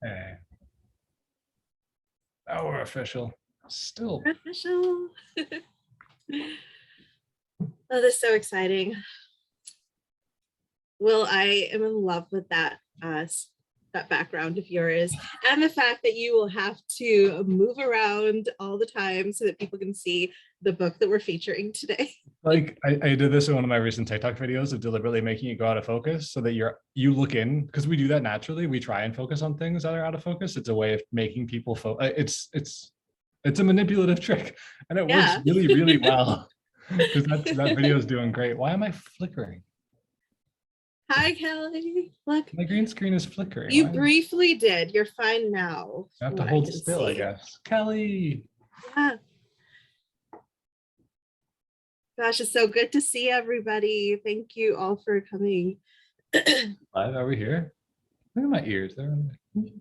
Hey. Oh, we're official. Still. We're official. Oh, that's so exciting. Will, I am in love with that background of yours, and the fact that you will have to move around all the time so that people can see the book that we're featuring today. Like I did this in one of my recent TikTok videos of deliberately making it go out of focus so that you look in, because we do that naturally. We try and focus on things that are out of focus. It's a way of making people it's a manipulative trick, and it works really, really well. Because that video is doing great. Why am I flickering? Hi, Kelly. Look, my green screen is flickering. You briefly did. You're fine now. I have to hold still, I guess. Kelly. Yeah. Gosh, it's so good to see everybody. Thank you all for coming. Live over here. Look at my ears. They're I think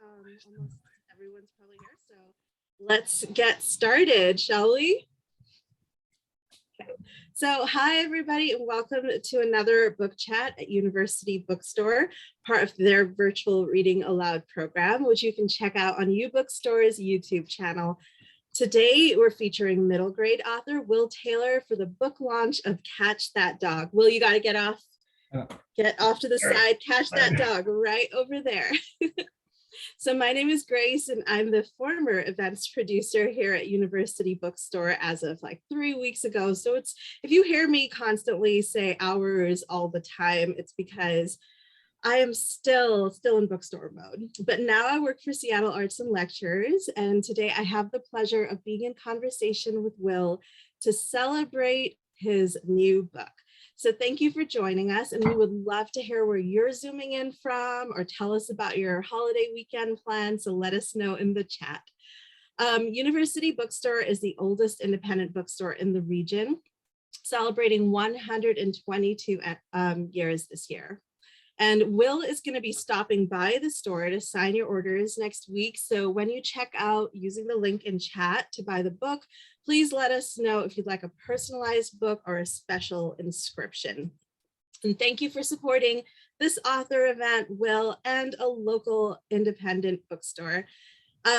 almost everyone's probably here. So let's get started, shall we? Okay. So hi, everybody, and welcome to another book chat at University Bookstore, part of their virtual Reading Aloud program, which you can check out on UBookstore's YouTube channel. Today, we're featuring middle grade author Will Taylor for the book launch of Catch That Dog. Will, you got to get off to the side, catch that dog right over there. So my name is Grace, and I'm the former events producer here at University Bookstore as of like 3 weeks ago. So it's, if you hear me constantly say hours all the time, it's because I am still in bookstore mode. But now I work for Seattle Arts and Lectures, and today I have the pleasure of being in conversation with Will to celebrate his new book. So thank you for joining us, and we would love to hear where you're zooming in from or tell us about your holiday weekend plans, so let us know in the chat. University Bookstore is the oldest independent bookstore in the region, celebrating 122 years this year. And Will is going to be stopping by the store to sign your orders next week. So when you check out using the link in chat to buy the book, please let us know if you'd like a personalized book or a special inscription. And thank you for supporting this author event, Will, and a local independent bookstore.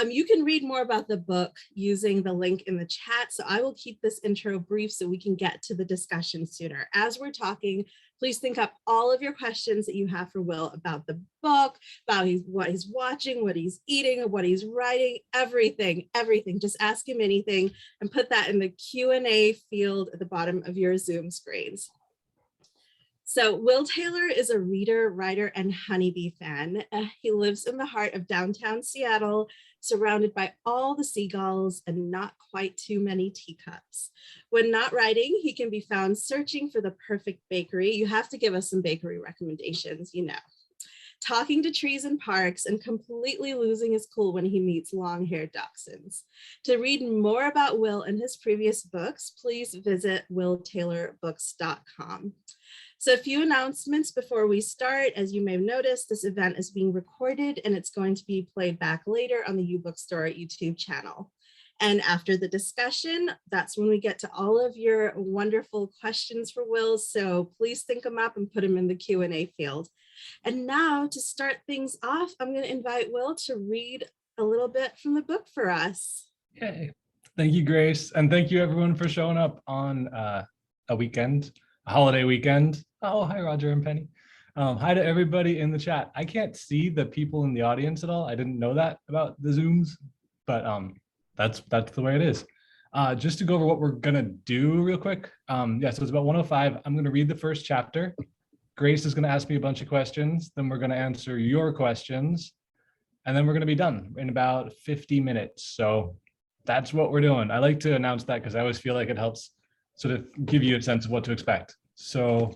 You can read more about the book using the link in the chat. So I will keep this intro brief so we can get to the discussion sooner. As we're talking, please think up all of your questions that you have for Will about the book, about what he's watching, what he's eating, what he's writing, everything. Just ask him anything and put that in the Q&A field at the bottom of your Zoom screens. So Will Taylor is a reader, writer, and honeybee fan. He lives in the heart of downtown Seattle, surrounded by all the seagulls and not quite too many teacups. When not writing, he can be found searching for the perfect bakery. You have to give us some bakery recommendations, you know. Talking to trees in parks, and completely losing his cool when he meets long-haired dachshunds. To read more about Will and his previous books, please visit willtaylorbooks.com. So a few announcements before we start. As you may have noticed, this event is being recorded and it's going to be played back later on the UBookstore YouTube channel. And after the discussion, that's when we get to all of your wonderful questions for Will. So please think them up and put them in the Q&A field. And now to start things off, I'm going to invite Will to read a little bit from the book for us. Yay. Thank you, Grace. And thank you everyone for showing up on a holiday weekend. Oh, hi, Roger and Penny. Hi to everybody in the chat. I can't see the people in the audience at all. I didn't know that about the Zooms, but that's the way it is. Just to go over what we're gonna do real quick. So it's about 1:05. I'm gonna read the first chapter. Grace is gonna ask me a bunch of questions. Then we're gonna answer your questions. And then we're gonna be done in about 50 minutes. So that's what we're doing. I like to announce that because I always feel like it helps sort of give you a sense of what to expect. So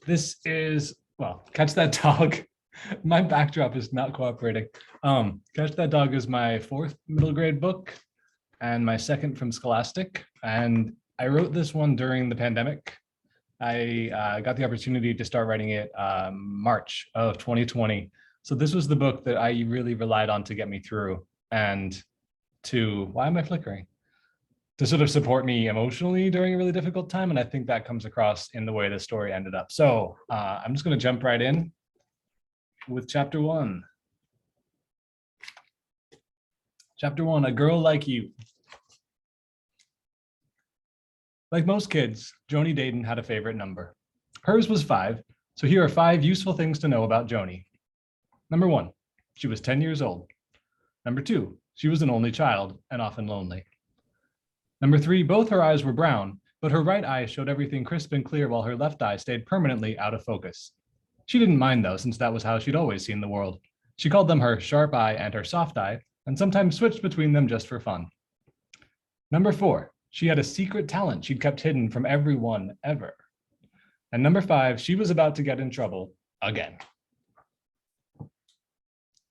this is, well, Catch That Dog. My backdrop is not cooperating. Catch That Dog is my 4th middle grade book and my 2nd from Scholastic. And I wrote this one during the pandemic. I got the opportunity to start writing it March of 2020. So this was the book that I really relied on to get me through and to, why am I flickering? To sort of support me emotionally during a really difficult time. And I think that comes across in the way the story ended up. So I'm just going to jump right in with chapter 1. Chapter 1, A Girl Like You. Like most kids, Joanie Dayton had a favorite number. Hers was 5, so here are 5 useful things to know about Joanie. Number 1, she was 10 years old. Number 2, she was an only child and often lonely. Number 3, both her eyes were brown, but her right eye showed everything crisp and clear while her left eye stayed permanently out of focus. She didn't mind though, since that was how she'd always seen the world. She called them her sharp eye and her soft eye, and sometimes switched between them just for fun. Number 4, she had a secret talent she'd kept hidden from everyone ever. And number 5, she was about to get in trouble again.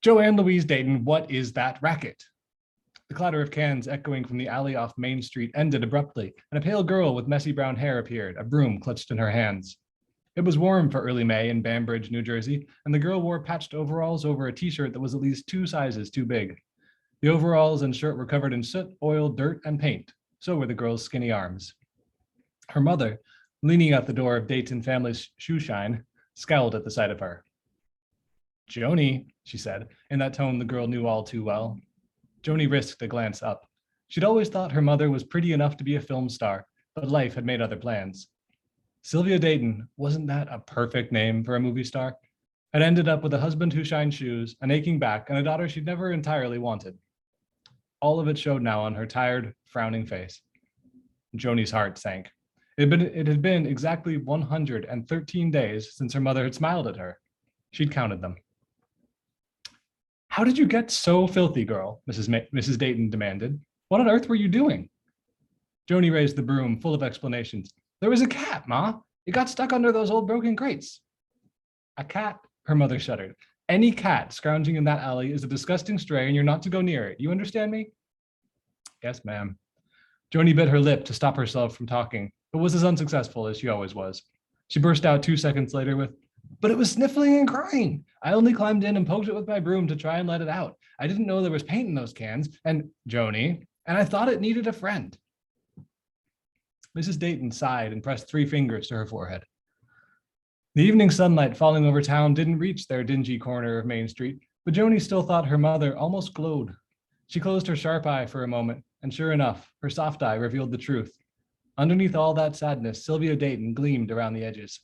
Joanne Louise Dayton, what is that racket? The clatter of cans echoing from the alley off Main Street ended abruptly, and a pale girl with messy brown hair appeared, a broom clutched in her hands. It was warm for early May in Banbridge, New Jersey, and the girl wore patched overalls over a t-shirt that was at least 2 sizes too big. The overalls and shirt were covered in soot, oil, dirt, and paint. So were the girl's skinny arms. Her mother, leaning at the door of Dayton family's shoe shine, scowled at the sight of her. "Joanie," she said, in that tone the girl knew all too well. Joanie risked a glance up. She'd always thought her mother was pretty enough to be a film star, but life had made other plans. Sylvia Dayton, wasn't that a perfect name for a movie star? Had ended up with a husband who shined shoes, an aching back, and a daughter she'd never entirely wanted. All of it showed now on her tired, frowning face. Joanie's heart sank. It had been exactly 113 days since her mother had smiled at her. She'd counted them. "How did you get so filthy, girl?" Mrs. Dayton demanded. "What on earth were you doing?" Joanie raised the broom, full of explanations. "There was a cat, Ma. It got stuck under those old broken crates." "A cat?" Her mother shuddered. "Any cat scrounging in that alley is a disgusting stray, and you're not to go near it. You understand me?" "Yes, ma'am." Joanie bit her lip to stop herself from talking, but was as unsuccessful as she always was. She burst out 2 seconds later with, "But it was sniffling and crying. I only climbed in and poked it with my broom to try and let it out. I didn't know there was paint in those cans, and Joanie, and I thought it needed a friend." Mrs. Dayton sighed and pressed 3 fingers to her forehead. The evening sunlight falling over town didn't reach their dingy corner of Main Street, but Joanie still thought her mother almost glowed. She closed her sharp eye for a moment, and sure enough, her soft eye revealed the truth. Underneath all that sadness, Sylvia Dayton gleamed around the edges.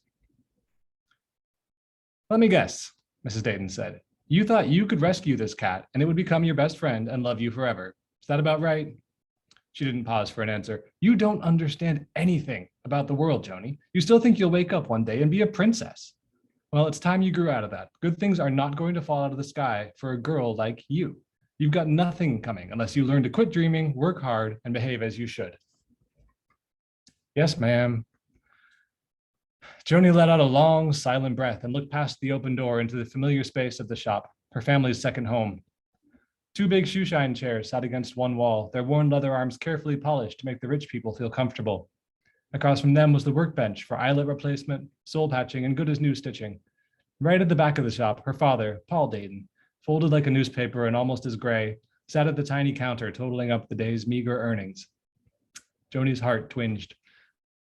"Let me guess," Mrs. Dayton said. "You thought you could rescue this cat, and it would become your best friend and love you forever. Is that about right?" She didn't pause for an answer. "You don't understand anything about the world, Joanie. You still think you'll wake up one day and be a princess. Well, it's time you grew out of that. Good things are not going to fall out of the sky for a girl like you. You've got nothing coming unless you learn to quit dreaming, work hard, and behave as you should." "Yes, ma'am." Joanie let out a long, silent breath and looked past the open door into the familiar space of the shop, her family's second home. 2 big shoeshine chairs sat against one wall, their worn leather arms carefully polished to make the rich people feel comfortable. Across from them was the workbench for eyelet replacement, sole patching, and good-as-new stitching. Right at the back of the shop, her father, Paul Dayton, folded like a newspaper and almost as gray, sat at the tiny counter totaling up the day's meager earnings. Joanie's heart twinged.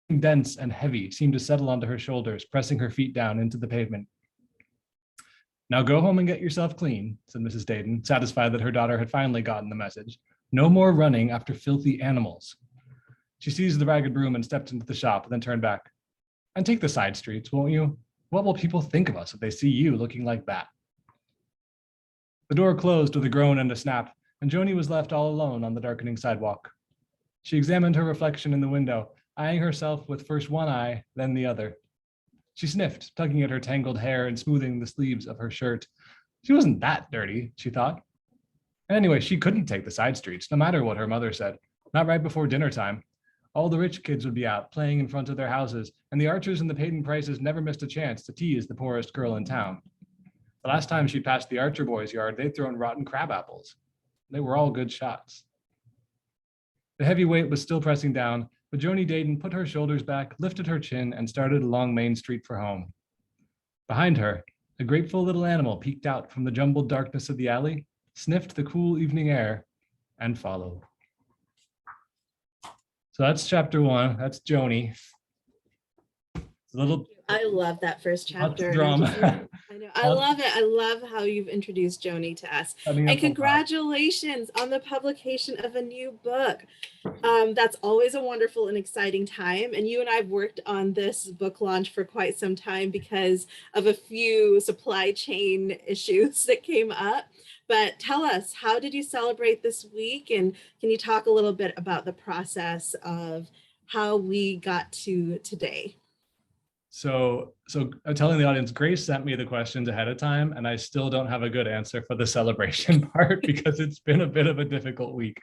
Something dense and heavy seemed to settle onto her shoulders, pressing her feet down into the pavement. "Now go home and get yourself clean," said Mrs. Dayton, satisfied that her daughter had finally gotten the message. "No more running after filthy animals." She seized the ragged broom and stepped into the shop, then turned back. "And take the side streets, won't you? What will people think of us if they see you looking like that?" The door closed with a groan and a snap, and Joanie was left all alone on the darkening sidewalk. She examined her reflection in the window, eyeing herself with first one eye, then the other. She sniffed, tugging at her tangled hair and smoothing the sleeves of her shirt. She wasn't that dirty, she thought. And anyway, she couldn't take the side streets, no matter what her mother said. Not right before dinner time. All the rich kids would be out, playing in front of their houses, and the Archers and the Peyton Prices never missed a chance to tease the poorest girl in town. The last time she passed the Archer boys' yard, they'd thrown rotten crab apples. They were all good shots. The heavy weight was still pressing down, but Joanie Dayton put her shoulders back, lifted her chin, and started along Main Street for home. Behind her, a grateful little animal peeked out from the jumbled darkness of the alley, sniffed the cool evening air, and followed. So that's chapter 1. That's Joanie. It's a little I love that first chapter. drama. I know I love it. I love how you've introduced Joanie to us. And congratulations on the publication of a new book. That's always a wonderful and exciting time. And you and I have worked on this book launch for quite some time because of a few supply chain issues that came up. But tell us, how did you celebrate this week? And can you talk a little bit about the process of how we got to today? So I'm telling the audience, Grace sent me the questions ahead of time, and I still don't have a good answer for the celebration part because it's been a bit of a difficult week.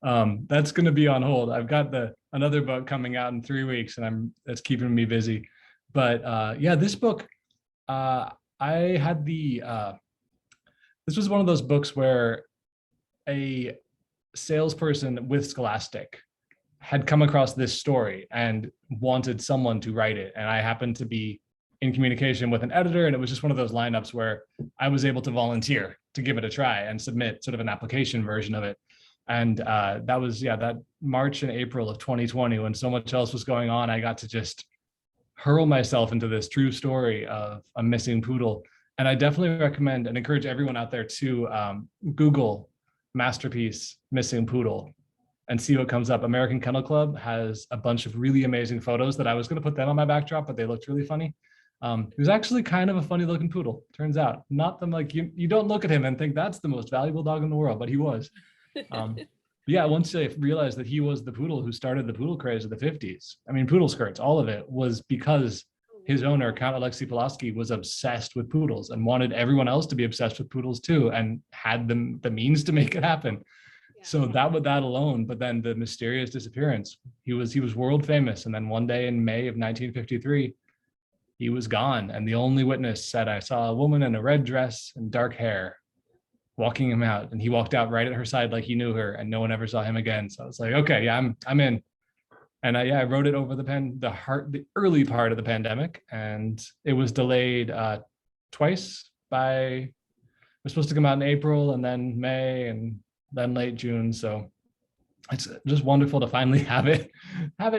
That's going to be on hold. I've got another book coming out in 3 weeks, and that's keeping me busy. But yeah, this book, I had this was one of those books where a salesperson with Scholastic had come across this story and wanted someone to write it. And I happened to be in communication with an editor, and it was just one of those lineups where I was able to volunteer to give it a try and submit sort of an application version of it. And that was, that March and April of 2020, when so much else was going on, I got to just hurl myself into this true story of a missing poodle. And I definitely recommend and encourage everyone out there to Google Masterpiece Missing Poodle and see what comes up. American Kennel Club has a bunch of really amazing photos that I was going to put them on my backdrop, but they looked really funny. He was actually kind of a funny looking poodle, turns out. Not them like you don't look at him and think that's the most valuable dog in the world, but he was. Yeah, once I realized that he was the poodle who started the poodle craze of the 50s. I mean, poodle skirts, all of it was because his owner, Count Alexei Pulaski, was obsessed with poodles and wanted everyone else to be obsessed with poodles too, and had the means to make it happen. So that alone, but then the mysterious disappearance, he was world famous. And then one day in May of 1953, he was gone. And the only witness said, I saw a woman in a red dress and dark hair walking him out. And he walked out right at her side like he knew her, and no one ever saw him again. So I was like, okay, yeah, I'm in. And I wrote it over the early part of the pandemic, and it was delayed twice it was supposed to come out in April and then May and then late June. So it's just wonderful to finally have it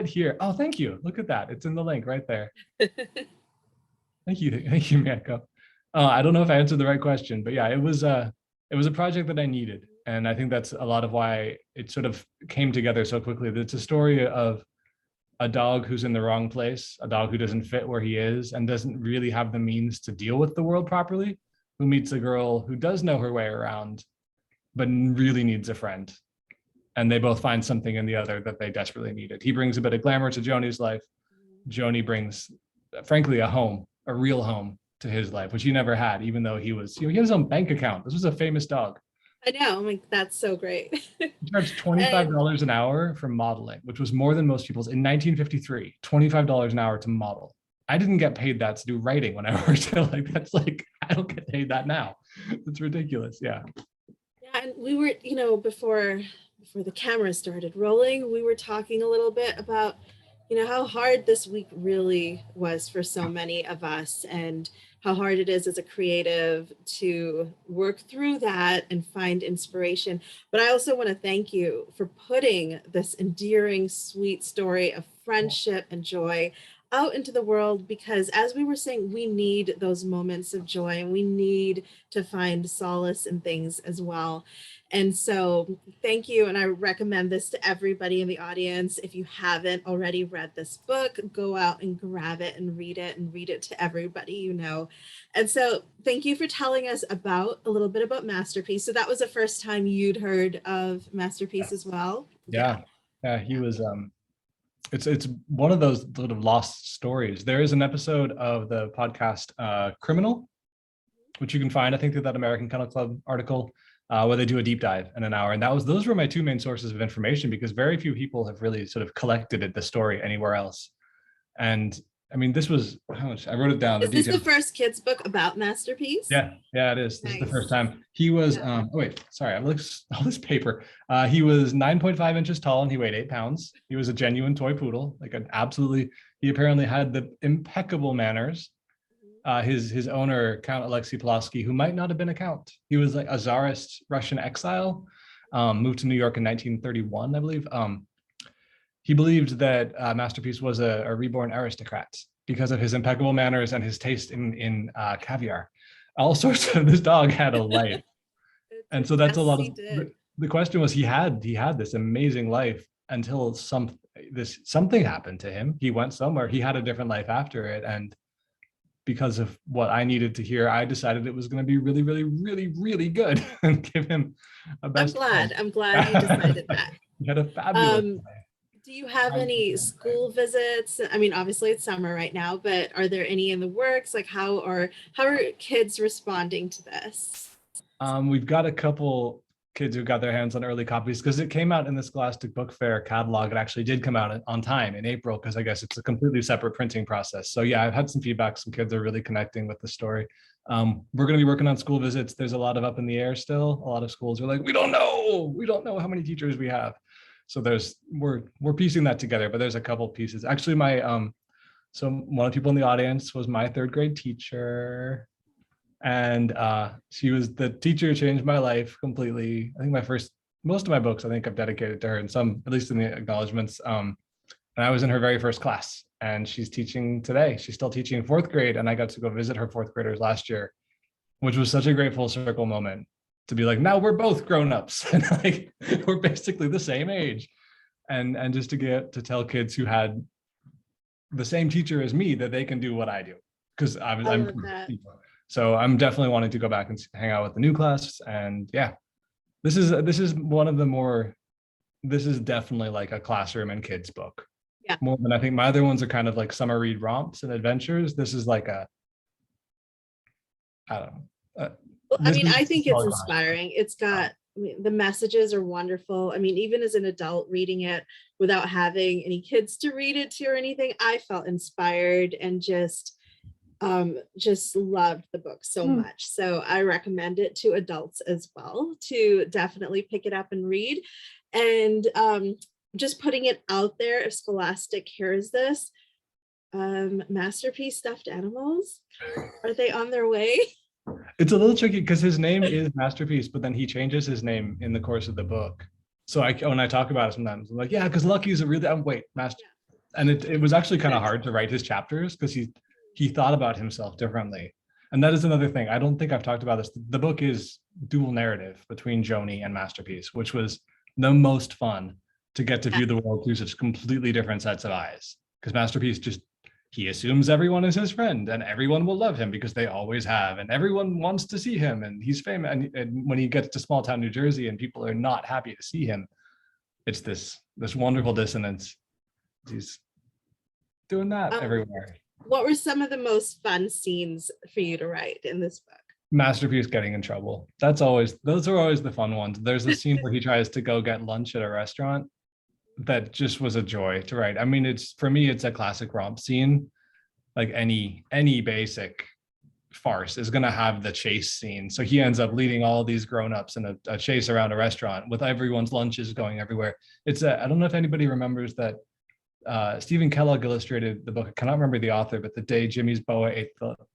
here. Oh, thank you. Look at that. It's in the link right there. Thank you, Miyako. I don't know if I answered the right question, but yeah, it was a project that I needed. And I think that's a lot of why it sort of came together so quickly. It's a story of a dog who's in the wrong place, a dog who doesn't fit where he is and doesn't really have the means to deal with the world properly, who meets a girl who does know her way around, but really needs a friend. And they both find something in the other that they desperately needed. He brings a bit of glamour to Joanie's life. Joanie brings, frankly, a real home to his life, which he never had, even though he had his own bank account. This was a famous dog. I know, I'm like, that's so great. He charged $25 an hour for modeling, which was more than most people's in 1953, $25 an hour to model. I didn't get paid that to do writing when I worked. I don't get paid that now. It's ridiculous. Yeah. And we were, before the camera started rolling, we were talking a little bit about, how hard this week really was for so many of us, and how hard it is as a creative to work through that and find inspiration. But I also want to thank you for putting this endearing, sweet story of friendship and joy out into the world, because as we were saying, we need those moments of joy and we need to find solace in things as well. And so thank you. And I recommend this to everybody in the audience. If you haven't already read this book, go out and grab it and read it to everybody you know. And so thank you for telling us a little bit about Masterpiece. So that was the first time you'd heard of Masterpiece as well? Yeah, he was, it's one of those sort of lost stories. There is an episode of the podcast Criminal, which you can find, I think, through that American Kennel Club article, where they do a deep dive in an hour. And those were my two main sources of information, because very few people have really sort of collected the story anywhere else. And I mean, this was how much I wrote it down. Is this the first kids book about Masterpiece? Yeah, it is. This is the first time. He was, oh wait, sorry, I've looked all this paper. He was 9.5 inches tall and he weighed 8 pounds. He was a genuine toy poodle, he apparently had the impeccable manners. His owner, Count Alexei Pulaski, who might not have been a count. He was like a Tsarist Russian exile, moved to New York in 1931, I believe. He believed that Masterpiece was a reborn aristocrat because of his impeccable manners and his taste in caviar. all sorts of, this dog had a life. And so that's a Yes, lot he of, did. the question was, he had this amazing life until something happened to him. He went somewhere, he had a different life after it. And because of what I needed to hear, I decided it was going to be really, really, really, really good and give him a best friend. I'm glad you decided that. He had a fabulous Um, do you have any school visits? I mean, obviously it's summer right now, but are there any in the works? Like how are kids responding to this? We've got a couple kids who got their hands on early copies because it came out in the Scholastic Book Fair catalog. It actually did come out on time in April because I guess it's a completely separate printing process. So yeah, I've had some feedback. Some kids are really connecting with the story. We're going to be working on school visits. There's a lot of up in the air still. A lot of schools are like, we don't know how many teachers we have. So we're piecing that together, but there's a couple pieces. Actually, so one of the people in the audience was my third grade teacher. And she was the teacher who changed my life completely. I think most of my books, I think I've dedicated to her, and some, at least in the acknowledgements. And I was in her very first class, and she's teaching today. She's still teaching fourth grade, and I got to go visit her fourth graders last year, which was such a great full circle moment to be like, now we're both grown-ups, and like we're basically the same age, and just to get to tell kids who had the same teacher as me that they can do what I do, because I'm That. so I'm definitely wanting to go back and hang out with the new class. And yeah, this is one of the more, this is definitely like a classroom and kids book. Yeah. More than, I think my other ones are kind of like summer read romps and adventures. This is like I don't know. Well, I mean, I think it's inspiring. It's got, I mean, the messages are wonderful. I mean, even as an adult reading it without having any kids to read it to or anything, I felt inspired and just loved the book so much. So I recommend it to adults as well to definitely pick it up and read. And just putting it out there, if Scholastic hears this, Masterpiece stuffed animals, are they on their way? It's a little tricky because his name is Masterpiece, but then he changes his name in the course of the book. So when I talk about it sometimes, I'm like, yeah, because Lucky's a really, wait, Master. Yeah. And it was actually kind of hard to write his chapters because he thought about himself differently. And that is another thing. I don't think I've talked about this. The book is dual narrative between Joanie and Masterpiece, which was the most fun to get to view the world through such completely different sets of eyes. Because Masterpiece he assumes everyone is his friend and everyone will love him because they always have, and everyone wants to see him and he's famous. And when he gets to small town New Jersey and people are not happy to see him, it's this wonderful dissonance. He's doing that everywhere. What were some of the most fun scenes for you to write in this book? Masterpiece getting in trouble. Those are always the fun ones. There's a scene where he tries to go get lunch at a restaurant that just was a joy to write. I mean, for me, it's a classic romp scene. Like any basic farce is going to have the chase scene. So he ends up leading all these grown-ups in a chase around a restaurant with everyone's lunches going everywhere. I don't know if anybody remembers that Stephen Kellogg illustrated the book. I cannot remember the author, but The Day Jimmy's Boa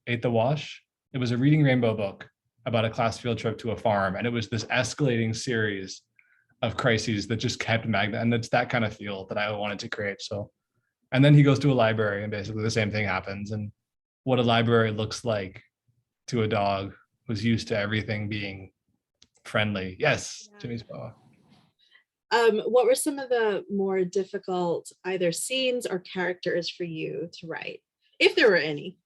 Ate the Wash. It was a Reading Rainbow book about a class field trip to a farm. And it was this escalating series of crises that just kept and it's that kind of feel that I wanted to create. So, and then he goes to a library and basically the same thing happens. And what a library looks like to a dog who's used to everything being friendly. Yes, yeah. Jimmy's Boa. What were some of the more difficult either scenes or characters for you to write, if there were any?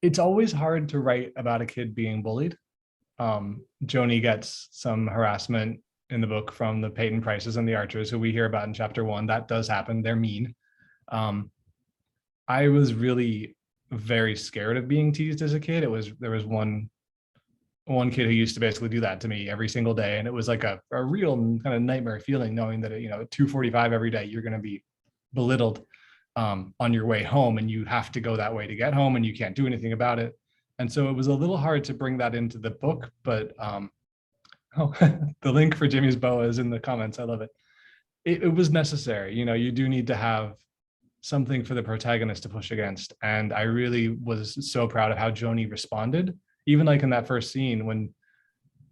It's always hard to write about a kid being bullied. Joanie gets some harassment in the book from the Peyton Prices and the Archers, who we hear about in chapter 1. That does happen. They're mean. I was really very scared of being teased as a kid. There was one kid who used to basically do that to me every single day, and it was like a real kind of nightmare feeling, knowing that at 2:45 every day you're going to be belittled on your way home, and you have to go that way to get home, and you can't do anything about it. And so it was a little hard to bring that into the book, but the link for Jimmy's Boa is in the comments. I love it. It was necessary. You do need to have something for the protagonist to push against. And I really was so proud of how Joanie responded, even like in that first scene when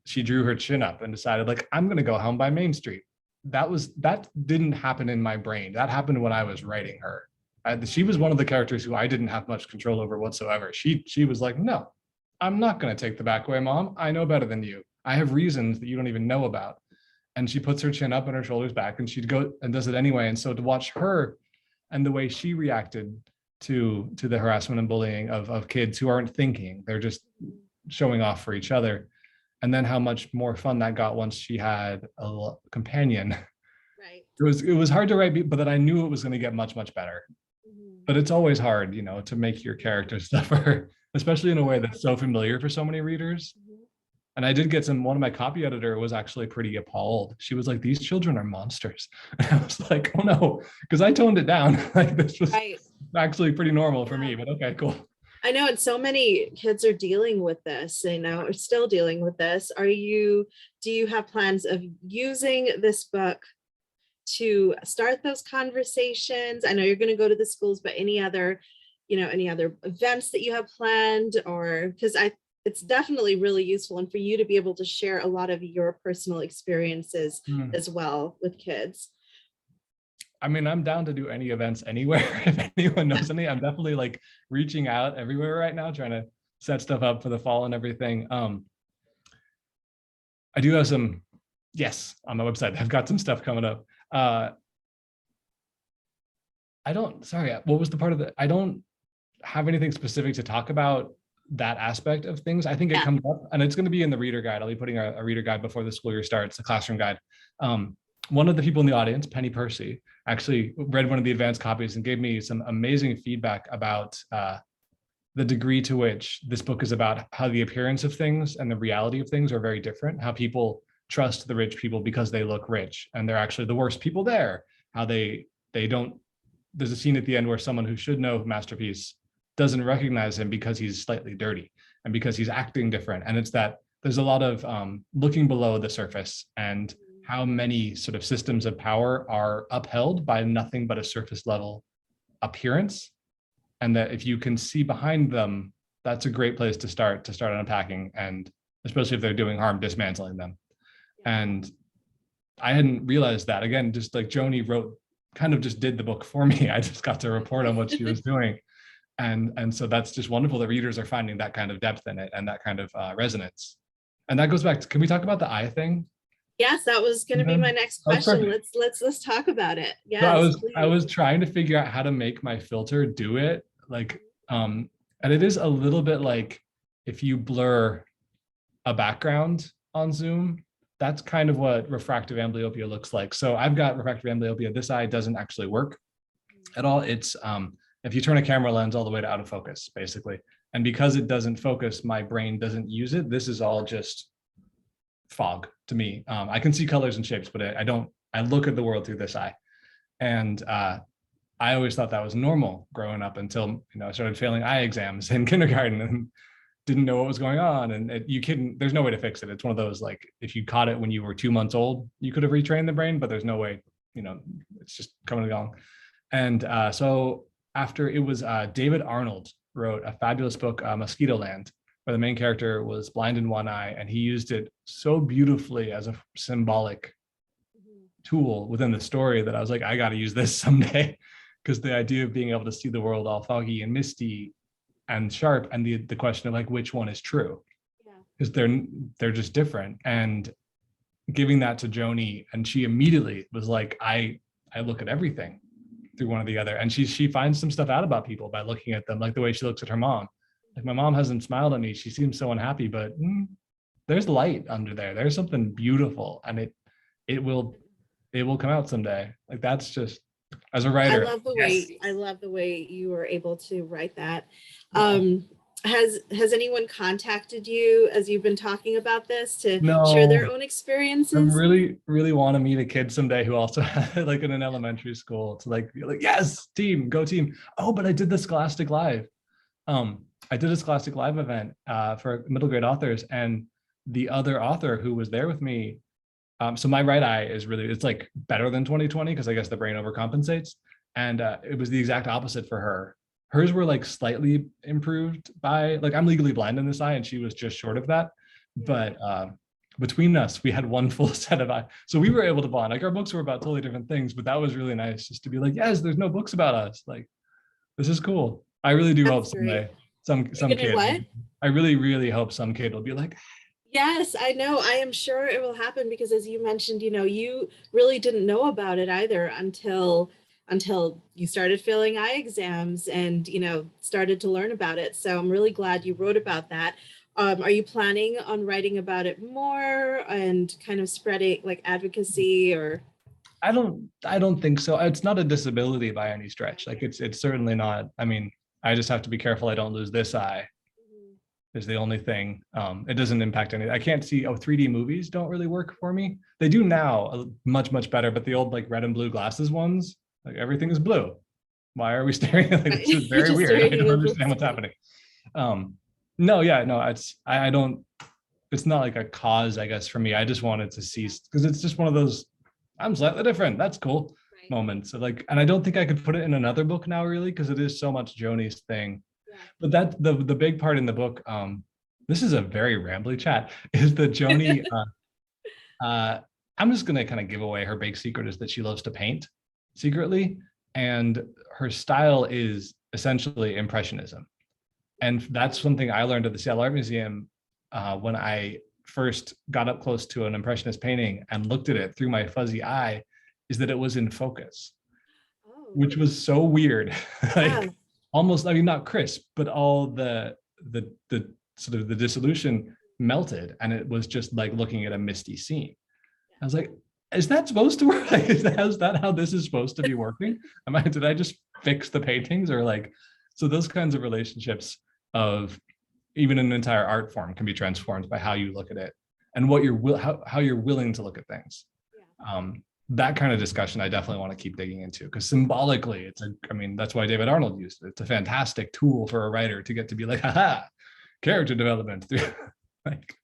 she drew her chin up and decided, like, I'm going to go home by Main Street. that didn't happen in my brain. That happened when I was writing her. She was one of the characters who I didn't have much control over whatsoever. She was like, no, I'm not going to take the back way, Mom. I know better than you. I have reasons that you don't even know about. And she puts her chin up and her shoulders back, and she'd go and does it anyway. And so to watch her and the way she reacted to the harassment and bullying of kids who aren't thinking, they're just showing off for each other. And then how much more fun that got once she had a companion. Right. It was hard to write, but then I knew it was going to get much, much better. But it's always hard, to make your character suffer, especially in a way that's so familiar for so many readers. And I did get one of my copy editor was actually pretty appalled. She was like, these children are monsters. And I was like, oh no, because I toned it down. Like this was actually pretty normal for me, but okay, cool. I know, and so many kids are dealing with this, are still dealing with this. Do you have plans of using this book to start those conversations? I know you're going to go to the schools, but any other events that you have planned, or because it's definitely really useful, and for you to be able to share a lot of your personal experiences as well with kids. I mean, I'm down to do any events anywhere. If anyone knows any, I'm definitely like reaching out everywhere right now, trying to set stuff up for the fall and everything. I do have on my website, I've got some stuff coming up. What was the part of it? I don't have anything specific to talk about that aspect of things. I think it comes up, and it's going to be in the reader guide. I'll be putting a reader guide before the school year starts, a classroom guide. One of the people in the audience, Penny Percy, actually read one of the advanced copies and gave me some amazing feedback about the degree to which this book is about how the appearance of things and the reality of things are very different, how people trust the rich people because they look rich and they're actually the worst people there, how they don't. There's a scene at the end where someone who should know Masterpiece doesn't recognize him because he's slightly dirty and because he's acting different. And it's that there's a lot of looking below the surface and how many sort of systems of power are upheld by nothing but a surface level appearance. And that if you can see behind them, that's a great place to start unpacking, and especially if they're doing harm, dismantling them. And I hadn't realized that. Again, just like Joanie did the book for me. I just got to report on what she was doing. And so that's just wonderful that readers are finding that kind of depth in it and that kind of resonance. And that goes back to, can we talk about the eye thing? Yes, that was going to be my next question. Let's talk about it. Yes, so I was trying to figure out how to make my filter do it. Like, and it is a little bit like if you blur a background on Zoom, that's kind of what refractive amblyopia looks like. So I've got refractive amblyopia. This eye doesn't actually work at all. It's if you turn a camera lens all the way to out of focus, basically. And because it doesn't focus, my brain doesn't use it. This is all just fog to me. I can see colors and shapes, but I look at the world through this eye. And I always thought that was normal growing up until, I started failing eye exams in kindergarten and didn't know what was going on. And there's no way to fix it. It's one of those, like, if you caught it when you were 2 months old, you could have retrained the brain, but there's no way, it's just coming along. And so after it was David Arnold wrote a fabulous book, Mosquito Land, where the main character was blind in one eye, and he used it so beautifully as a symbolic tool within the story that I was like, I got to use this someday, because the idea of being able to see the world all foggy and misty and sharp, and the question of like which one is true, because they're just different. And giving that to Joanie, and she immediately was like, I look at everything through one or the other, and she finds some stuff out about people by looking at them, like the way she looks at her mom. Like, my mom hasn't smiled at me, she seems so unhappy, but there's light under there. There's something beautiful, and it will come out someday. Like, that's just, as a writer, I love the way you were able to write that. Has anyone contacted you as you've been talking about this to share their own experiences? I really want to meet a kid someday who also had, like, in an elementary school, to like yes, team, go team. Oh, but I did the Scholastic Live. I did a Scholastic Live event for middle grade authors, and the other author who was there with me, so my right eye is it's like better than 20/20, because I guess the brain overcompensates. And it was the exact opposite for her. Hers were like slightly improved by, like, I'm legally blind in this eye, and she was just short of that. But between us, we had one full set of eyes. So we were able to bond. Like our books were about totally different things, but that was really nice just to be like, yes, there's no books about us. Like, this is cool. I really do hope That's great. someday some You're gonna kid, what? I really, really hope some kid will be like, Yes, I know. I am sure it will happen because as you mentioned, you really didn't know about it either until you started failing eye exams and, started to learn about it. So I'm really glad you wrote about that. Are you planning on writing about it more and kind of spreading like advocacy or? I don't think so. It's not a disability by any stretch. Like it's certainly not. I mean, I just have to be careful I don't lose this eye Mhm. is the only thing. It doesn't impact any. I can't see. 3D movies don't really work for me. They do now, much much better. But the old like red and blue glasses ones, like everything is blue. Why are we staring at like this is You're very just weird. I staring don't at understand what's happening. No, yeah, no, I don't. It's not like a cause, I guess, for me. I just wanted to see because it's just one of those. I'm slightly different. That's cool Right. moments. So like, and I don't think I could put it in another book now, really, because it is so much Joanie's thing. Yeah. But that the big part in the book, this is a very rambly chat, is that Joanie, I'm just gonna kind of give away her big secret is that she loves to paint secretly, and her style is essentially impressionism. And that's something I learned at the Seattle Art Museum when I first got up close to an impressionist painting and looked at it through my fuzzy eye, is that it was in focus, Oh, which was so weird. yeah. Like almost, I mean, not crisp, but all the sort of the dissolution melted, and it was just like looking at a misty scene. I was like, is that supposed to work? Like, is that how this is supposed to be working? Did I just fix the paintings or like, so those kinds of relationships of even an entire art form can be transformed by how you look at it and what how you're willing to look at things. Yeah. That kind of discussion I definitely want to keep digging into because symbolically I mean, that's why David Arnold used it. It's a fantastic tool for a writer to get to be like, haha, character development. Like,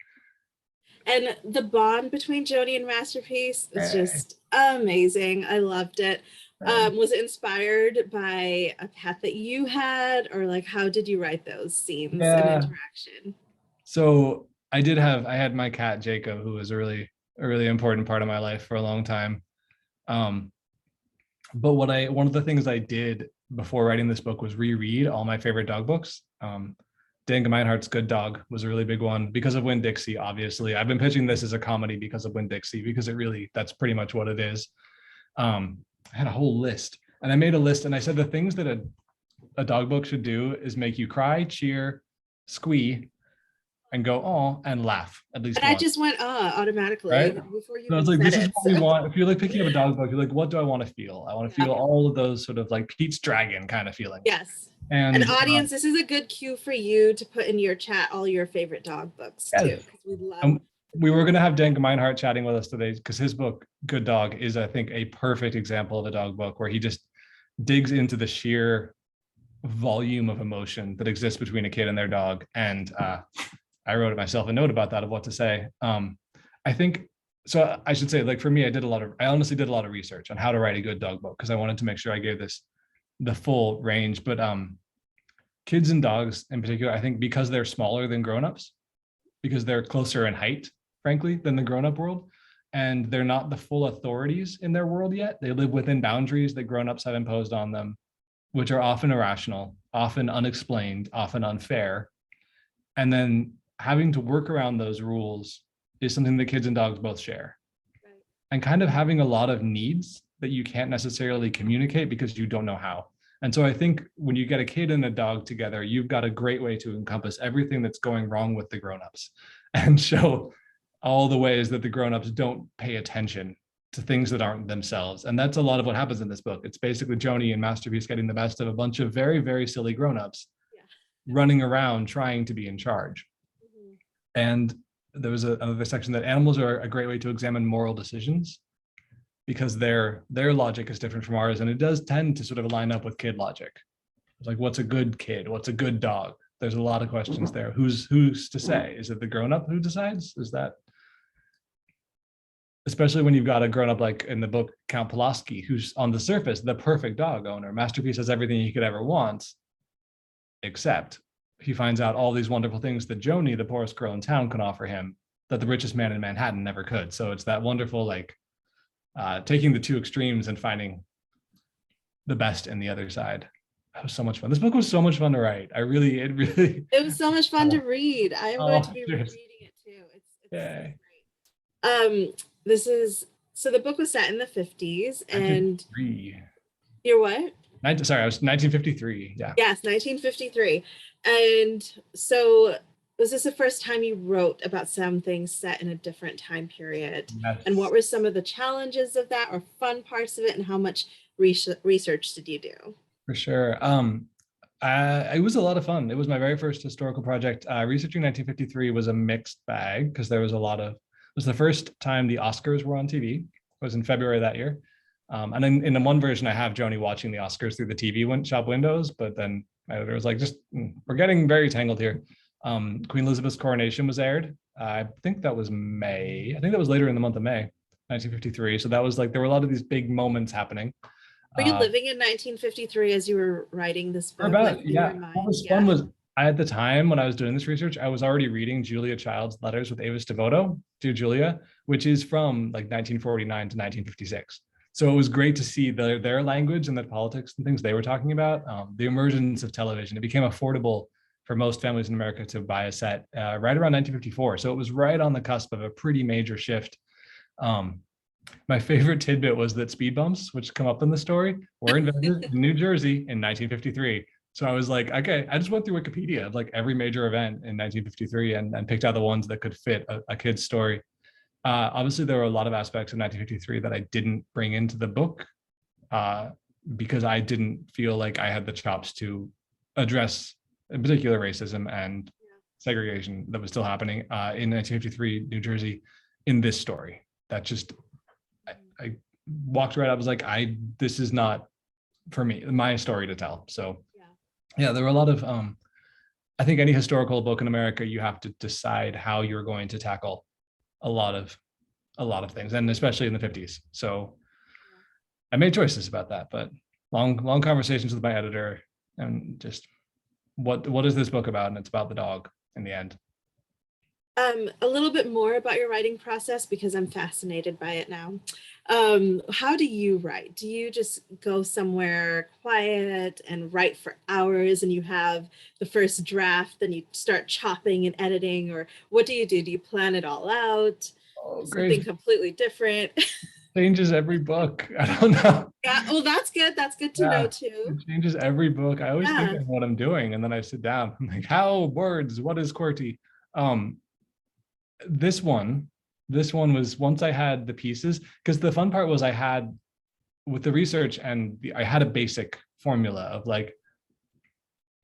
And the bond between Joanie and Masterpiece is just amazing. I loved it. Was it inspired by a pet that you had, or like how did you write those scenes and yeah. interaction? So I had my cat Jacob, who was a really important part of my life for a long time. But one of the things I did before writing this book was reread all my favorite dog books. Dan Gemeinhardt's Good Dog was a really big one because of Winn-Dixie, obviously. I've been pitching this as a comedy because of Winn-Dixie, because that's pretty much what it is. I had a whole list and I made a list and I said the things that a dog book should do is make you cry, cheer, squee, and go, oh, and laugh at least And once. I just went, automatically Right? before you So it's even like, said this is it. what we want. If you're like picking up a dog book, you're like, what do I want to feel? I want to feel all of those sort of like Pete's Dragon kind of feeling. Yes. And audience, this is a good cue for you to put in your chat all your favorite dog books too. We love. We were going to have Dan Gemeinhardt chatting with us today because his book, Good Dog, is, I think, a perfect example of a dog book where he just digs into the sheer volume of emotion that exists between a kid and their dog. And I wrote myself a note about that of what to say. I think, so I should say, like for me, I honestly did a lot of research on how to write a good dog book because I wanted to make sure I gave this the full range. But kids and dogs in particular, I think because they're smaller than grownups, because they're closer in height, frankly, than the grown-up world, and they're not the full authorities in their world yet. They live within boundaries that grown-ups have imposed on them, which are often irrational, often unexplained, often unfair. And then having to work around those rules is something that kids and dogs both share. Right. And kind of having a lot of needs that you can't necessarily communicate because you don't know how. And so I think when you get a kid and a dog together, you've got a great way to encompass everything that's going wrong with the grownups and show all the ways that the grownups don't pay attention to things that aren't themselves. And that's a lot of what happens in this book. It's basically Joanie and Masterpiece getting the best of a bunch of very, very silly grownups running around trying to be in charge. Mm-hmm. And there was another section that animals are a great way to examine moral decisions because their logic is different from ours. And it does tend to sort of line up with kid logic. It's like, what's a good kid? What's a good dog? There's a lot of questions there. Who's to say? Is it the grown-up who decides? Is that, especially when you've got a grown-up like in the book, Count Pulaski, who's on the surface, the perfect dog owner. Masterpiece has everything he could ever want, except he finds out all these wonderful things that Joanie, the poorest girl in town, can offer him that the richest man in Manhattan never could. So it's that wonderful, like taking the two extremes and finding the best in the other side. That was so much fun. This book was so much fun to write. It was so much fun to read. I am going to be cheers. rereading it too. It's Yay. great. This is, so the book was set in the 50s and you're what? Sorry, I was 1953. Yeah. Yes, 1953. And so was this the first time you wrote about something set in a different time period? Yes. And what were some of the challenges of that or fun parts of it, and how much research did you do? For sure. It was a lot of fun. It was my very first historical project. Researching 1953 was a mixed bag because there was it was the first time the Oscars were on TV. It was in February that year. And in the one version, I have Joanie watching the Oscars through the TV shop windows, but then my editor was like, we're getting very tangled here. Queen Elizabeth's coronation was aired. I think that was May. I think that was later in the month of May, 1953. So that was like, there were a lot of these big moments happening. Were you living in 1953 as you were writing this book? Yeah. What was fun was, at the time when I was doing this research, I was already reading Julia Child's Letters with Avis Devoto to Julia, which is from like 1949 to 1956. So it was great to see their language and the politics and things they were talking about. The emergence of television, it became affordable for most families in America to buy a set right around 1954. So it was right on the cusp of a pretty major shift. My favorite tidbit was that speed bumps, which come up in the story, were invented in New Jersey in 1953. So I was like, okay, I just went through Wikipedia of like every major event in 1953 and picked out the ones that could fit a kid's story. Obviously, there were a lot of aspects of 1953 that I didn't bring into the book because I didn't feel like I had the chops to address, in particular, racism and segregation that was still happening in 1953 New Jersey in this story. That just, I walked right up, I was like, this is not for me, my story to tell. So yeah, there were a lot of, I think any historical book in America, you have to decide how you're going to tackle a lot of things, and especially in the 50s. So I made choices about that, but long conversations with my editor, and just what is this book about? And it's about the dog in the end. A little bit more about your writing process, because I'm fascinated by it now. How do you write? Do you just go somewhere quiet and write for hours and you have the first draft, then you start chopping and editing, or what do you do? Do you plan it all out? Something completely different? Changes every book. I don't know. Yeah, well, that's good. That's good to know too. It changes every book. I always think I know what I'm doing, and then I sit down. I'm like, how words? What is QWERTY? This one was, once I had the pieces, because the fun part was I had, with the research and I had a basic formula of like,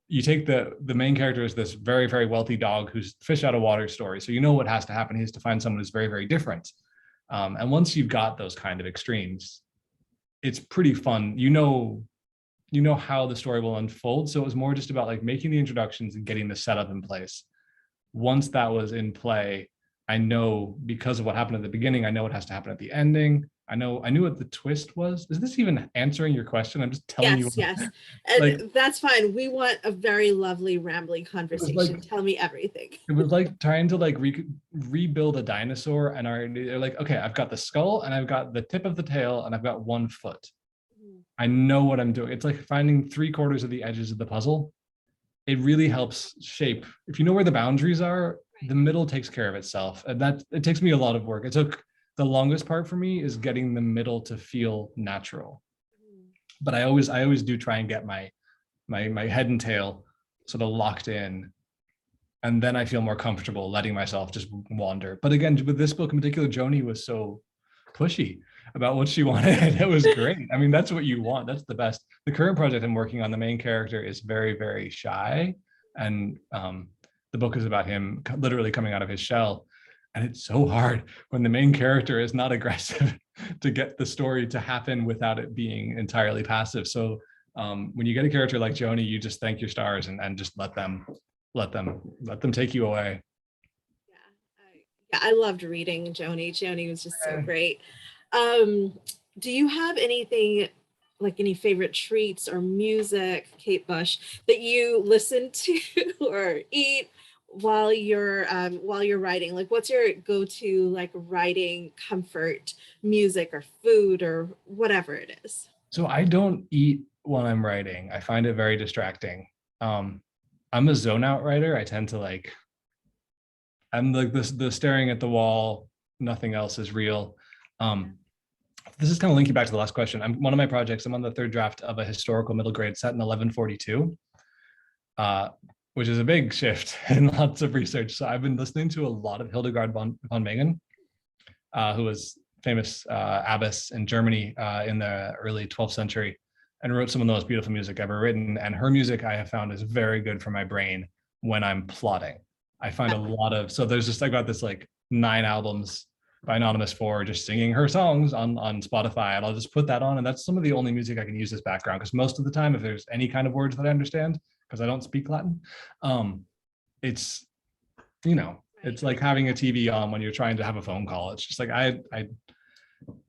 you take the main character is this very, very wealthy dog who's fish out of water story. So you know what has to happen. He has to find someone who's very, very different. And once you've got those kind of extremes, it's pretty fun. You know how the story will unfold. So it was more just about like making the introductions and getting the setup in place. Once that was in play, I know, because of what happened at the beginning, I know what has to happen at the ending. I knew what the twist was. Is this even answering your question? I'm just telling you. Yes. And that's fine. We want a very lovely, rambling conversation. Tell me everything. It was like trying to like rebuild a dinosaur, and they're like, okay, I've got the skull and I've got the tip of the tail and I've got one foot. I know what I'm doing. It's like finding 3/4 of the edges of the puzzle. It really helps shape. If you know where the boundaries are, the middle takes care of itself. And that, it takes me a lot of work. It took, the longest part for me is getting the middle to feel natural. But I always do try and get my head and tail sort of locked in. And then I feel more comfortable letting myself just wander. But again, with this book in particular, Joanie was so pushy about what she wanted. It was great. I mean, that's what you want. That's the best. The current project I'm working on, the main character is very, very shy. And the book is about him literally coming out of his shell. And it's so hard when the main character is not aggressive to get the story to happen without it being entirely passive. So when you get a character like Joanie, you just thank your stars and just let them take you away. Yeah, I loved reading Joanie. Joanie was just so great. Do you have anything, like any favorite treats or music, Kate Bush, that you listen to or eat while you're writing? Like, what's your go-to like writing comfort music or food or whatever it is? So I don't eat when I'm writing. I find it very distracting. I'm a zone out writer. I tend to like, I'm like this, the staring at the wall, nothing else is real. This is kind of linking back to the last question. One of my projects, I'm on the third draft of a historical middle grade set in 1142, which is a big shift and lots of research. So I've been listening to a lot of Hildegard von Bingen, who was famous abbess in Germany in the early 12th century, and wrote some of the most beautiful music ever written. And her music I have found is very good for my brain when I'm plotting. I find a lot of, so there's just, I got this like 9 albums by Anonymous for just singing her songs on Spotify, and I'll just put that on, and that's some of the only music I can use as background, because most of the time if there's any kind of words that I understand, because I don't speak Latin, it's, you know, it's like having a TV on when you're trying to have a phone call. It's just like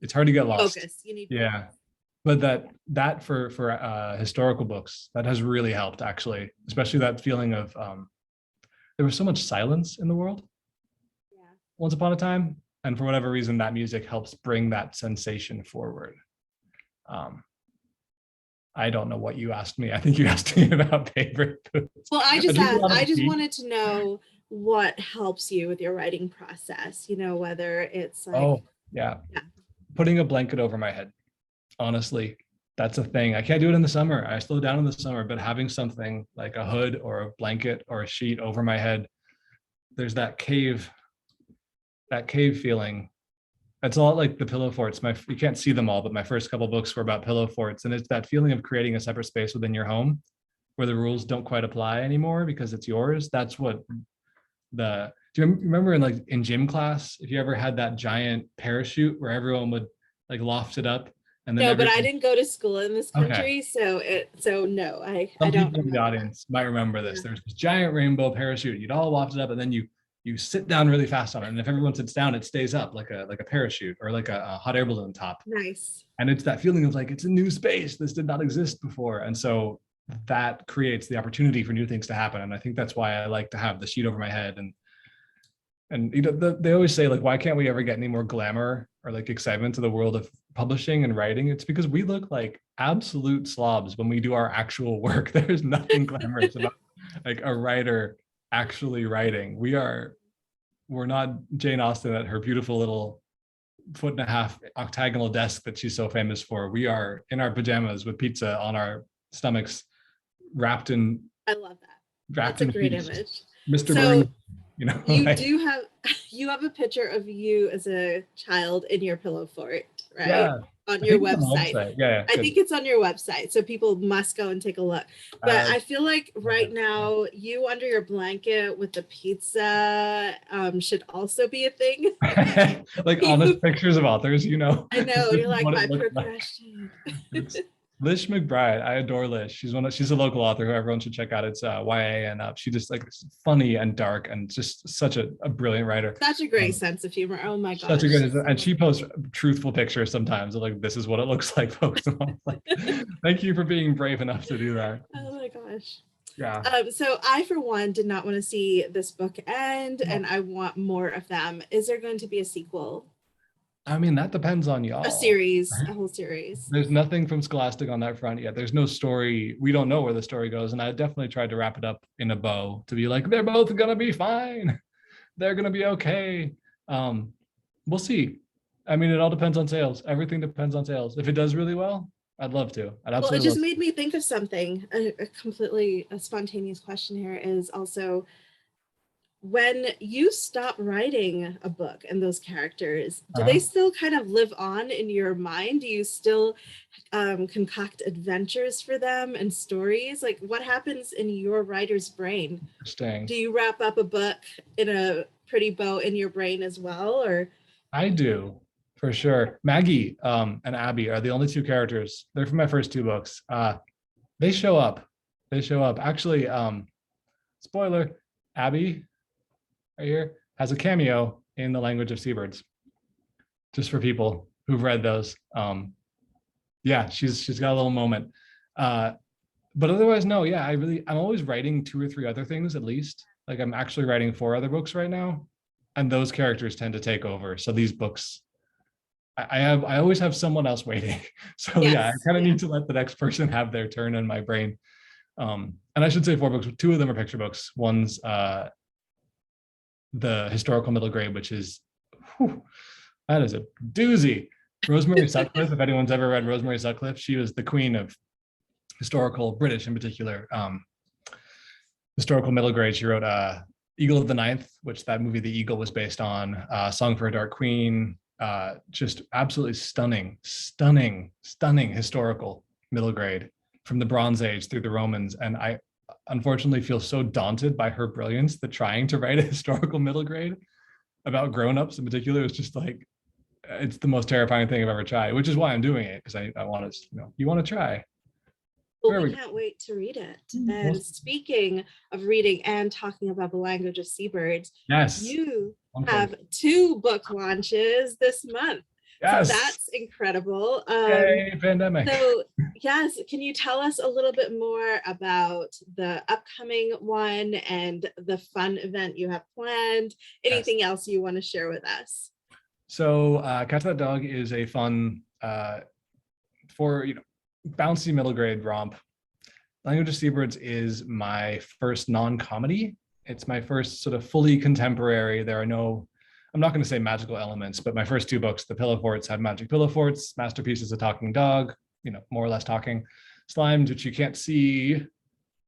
it's hard to get lost. Focus. You need yeah focus. But that for historical books, that has really helped, actually, especially that feeling of there was so much silence in the world once upon a time, and for whatever reason that music helps bring that sensation forward. I don't know what you asked me. I think you asked me about favorite foods. Well, I just wanted to know what helps you with your writing process, you know, whether it's like putting a blanket over my head. Honestly, that's a thing. I can't do it in the summer. I slow down in the summer, but having something like a hood or a blanket or a sheet over my head, there's that cave feeling. It's a lot like the pillow forts. You can't see them all, but my first couple books were about pillow forts, and it's that feeling of creating a separate space within your home where the rules don't quite apply anymore because it's yours. That's what do you remember in gym class, if you ever had that giant parachute where everyone would like loft it up? And then but I didn't go to school in this country, okay. so no, I don't. Some people in the audience might remember this. There's this giant rainbow parachute. You'd all loft it up, and then you sit down really fast on it. And if everyone sits down, it stays up like a parachute or like a hot air balloon top. Nice. And it's that feeling of like, it's a new space. This did not exist before. And so that creates the opportunity for new things to happen. And I think that's why I like to have the sheet over my head. And you know, they always say, like, why can't we ever get any more glamour or like excitement to the world of publishing and writing? It's because we look like absolute slobs when we do our actual work. There's nothing glamorous about like a writer actually writing. We're not Jane Austen at her beautiful little 1.5 foot octagonal desk that she's so famous for. We are in our pajamas with pizza on our stomachs, wrapped in. I love that. Wrapped That's a great feast. image. Mr. So Burns, you know. You have a picture of you as a child in your pillow fort, right? Yeah. On your website. Yeah, I think it's on your website, so people must go and take a look. But I feel like right now, you under your blanket with the pizza should also be a thing. Like honest pictures of authors, you know. I know, you're like my progression. Lish McBride, I adore Lish. She's a local author who everyone should check out. It's YA and up. She just like funny and dark and just such a brilliant writer. Such a great sense of humor. Oh my gosh. Such a good, and she posts truthful pictures sometimes of like, this is what it looks like, folks. Like, thank you for being brave enough to do that. Oh my gosh. Yeah. So I, for one, did not want to see this book end, and I want more of them. Is there going to be a sequel? I mean, that depends on y'all. A whole series. There's nothing from Scholastic on that front yet. There's no story. We don't know where the story goes. And I definitely tried to wrap it up in a bow to be like, they're both going to be fine. They're going to be okay. We'll see. I mean, it all depends on sales. Everything depends on sales. If it does really well, I'd love to. Well, it just made me think of something. A spontaneous question here is also, when you stop writing a book and those characters, do they still kind of live on in your mind? Do you still concoct adventures for them and stories? Like, what happens in your writer's brain? Interesting. Do you wrap up a book in a pretty bow in your brain as well? Or I do, for sure. Maggie and Abby are the only 2 characters. They're from my first 2 books. They show up. Actually, spoiler, Abby right here has a cameo in The Language of Seabirds, just for people who've read those. Yeah, she's got a little moment, but otherwise, no. Yeah, I'm always writing 2 or 3 other things at least. Like I'm actually writing 4 other books right now, and those characters tend to take over. So these books, I always have someone else waiting. So yeah, I Yes. kind of Yeah. need to let the next person have their turn in my brain. And I should say 4 books. 2 of them are picture books. One's the historical middle grade, which is, whew, that is a doozy. Rosemary Sutcliffe, if anyone's ever read Rosemary Sutcliffe, she was the queen of historical, British in particular, historical middle grade. She wrote Eagle of the Ninth, which that movie The Eagle was based on, Song for a Dark Queen, just absolutely stunning historical middle grade from the Bronze Age through the Romans. And I unfortunately feel so daunted by her brilliance that trying to write a historical middle grade about grown-ups in particular is just like, it's the most terrifying thing I've ever tried, which is why I'm doing it, because I want to, you want to try. Well, we can't wait to read it. And speaking of reading and talking about the language of seabirds, yes, you have 2 book launches this month. Yes. So that's incredible. Yay, pandemic. So yes, can you tell us a little bit more about the upcoming one and the fun event you have planned? Anything else you want to share with us? So Catch That Dog is a fun, for bouncy middle grade romp. Language of Seabirds is my first non-comedy. It's my first sort of fully contemporary. There are no, I'm not going to say magical elements, but my first 2 books, The Pillow Forts, have magic pillow forts. Masterpiece is a talking dog, more or less talking. Slimed, which you can't see.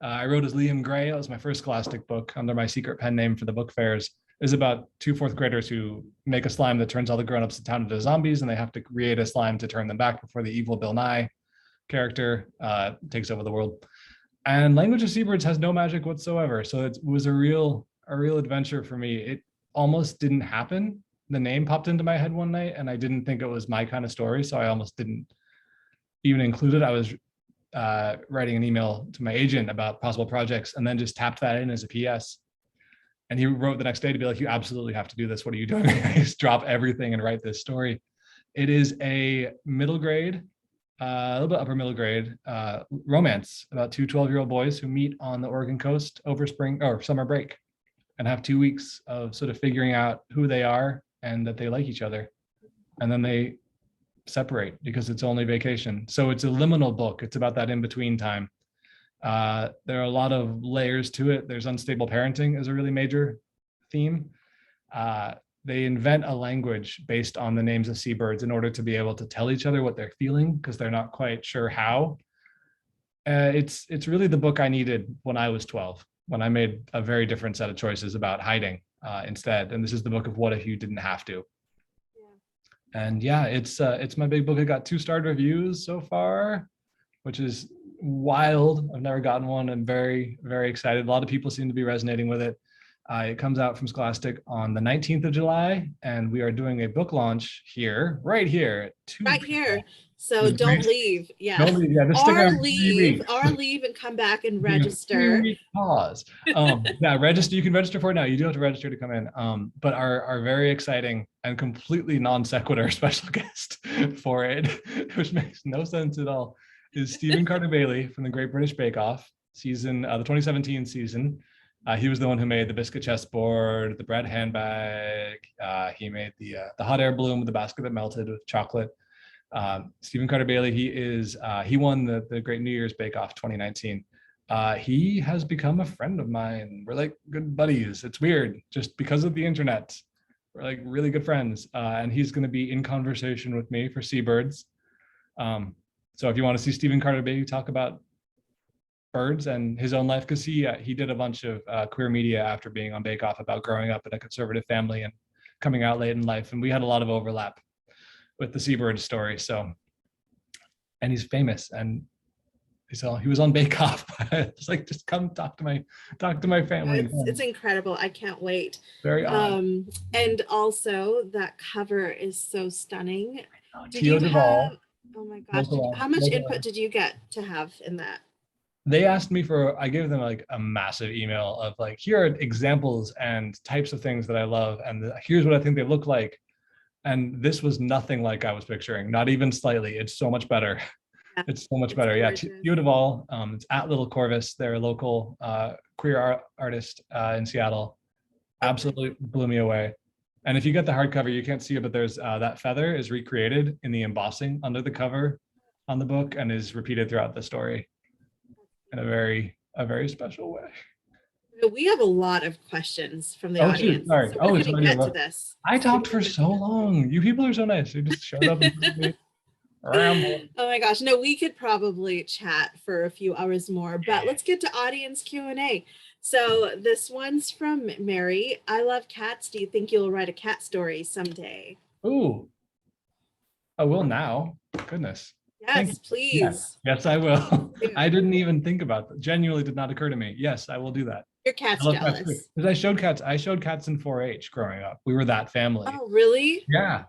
I wrote as Liam Gray. That was my first Scholastic book under my secret pen name for the book fairs. Is about 2 4th graders who make a slime that turns all the grown-ups in town into zombies, and they have to create a slime to turn them back before the evil Bill Nye character takes over the world. And Language of Seabirds has no magic whatsoever. So it was a real adventure for me. It almost didn't happen. The name popped into my head one night and I didn't think it was my kind of story. So I almost didn't even include it. I was writing an email to my agent about possible projects and then just tapped that in as a PS. And he wrote the next day to be like, you absolutely have to do this. What are you doing? I just drop everything and write this story. It is a middle grade, a little bit upper middle grade romance about 2 12-year-old boys who meet on the Oregon coast over spring or summer break and have 2 weeks of sort of figuring out who they are and that they like each other. And then they separate because it's only vacation. So it's a liminal book. It's about that in-between time. There are a lot of layers to it. There's unstable parenting is a really major theme. They invent a language based on the names of seabirds in order to be able to tell each other what they're feeling because they're not quite sure how. It's really the book I needed when I was 12, when I made a very different set of choices about hiding instead. And this is the book of what if you didn't have to. Yeah. And yeah, it's my big book. It got 2 starred reviews so far, which is wild. I've never gotten one. I'm very, very excited. A lot of people seem to be resonating with it. It comes out from Scholastic on the 19th of July, and we are doing a book launch here, right here. At 2 right here. So don't leave. Yeah. Don't leave. Yeah, just or leave and come back and register. Pause. Yeah, register. You can register for it now. You do have to register to come in. But our very exciting and completely non sequitur special guest for it, which makes no sense at all, is Stephen Carter Bailey from the Great British Bake Off season, the 2017 season. He was the one who made the biscuit chessboard, the bread handbag. He made the hot air balloon with the basket that melted with chocolate. Stephen Carter Bailey, he won the Great New Year's Bake Off 2019. He has become a friend of mine. We're like good buddies. It's weird, just because of the internet. We're like really good friends. And he's going to be in conversation with me for Seabirds. So if you want to see Stephen Carter Bailey talk about birds and his own life, because he did a bunch of queer media after being on Bake Off about growing up in a conservative family and coming out late in life, and we had a lot of overlap with the seabird story. So, and he's famous, and he was on Bake Off. It's like, just come talk to my family. It's incredible. I can't wait. Very odd. And also that cover is so stunning. Oh my gosh! How much input did you get to have in that? They asked me I gave them like a massive email of like, here are examples and types of things that I love, and here's what I think they look like. And this was nothing like I was picturing, not even slightly. It's so much better. Yeah, It's so much it's better. Yeah, gorgeous. Beautiful. It's at Little Corvus. They're a local queer artist in Seattle. Okay. Absolutely blew me away. And if you get the hardcover, you can't see it, but there's that feather is recreated in the embossing under the cover on the book and is repeated throughout the story in a very special way. We have a lot of questions from the Oh shoot, audience, sorry. so Oh, we're it's going to already get to over. this. I talked for so long. You people are so nice. You just showed up and me ramble. Oh my gosh, no, we could probably chat for a few hours more, but let's get to audience Q&A. So this one's from Mary. I love cats. Do you think you'll write a cat story someday? Ooh, I will now. Goodness. Yes, please. Yes, I will. Do. I didn't even think about that. Genuinely did not occur to me. Yes, I will do that. Your cat's I love cats too. jealous. Because I showed cats in 4-H growing up. We were that family. Oh, really? Yeah.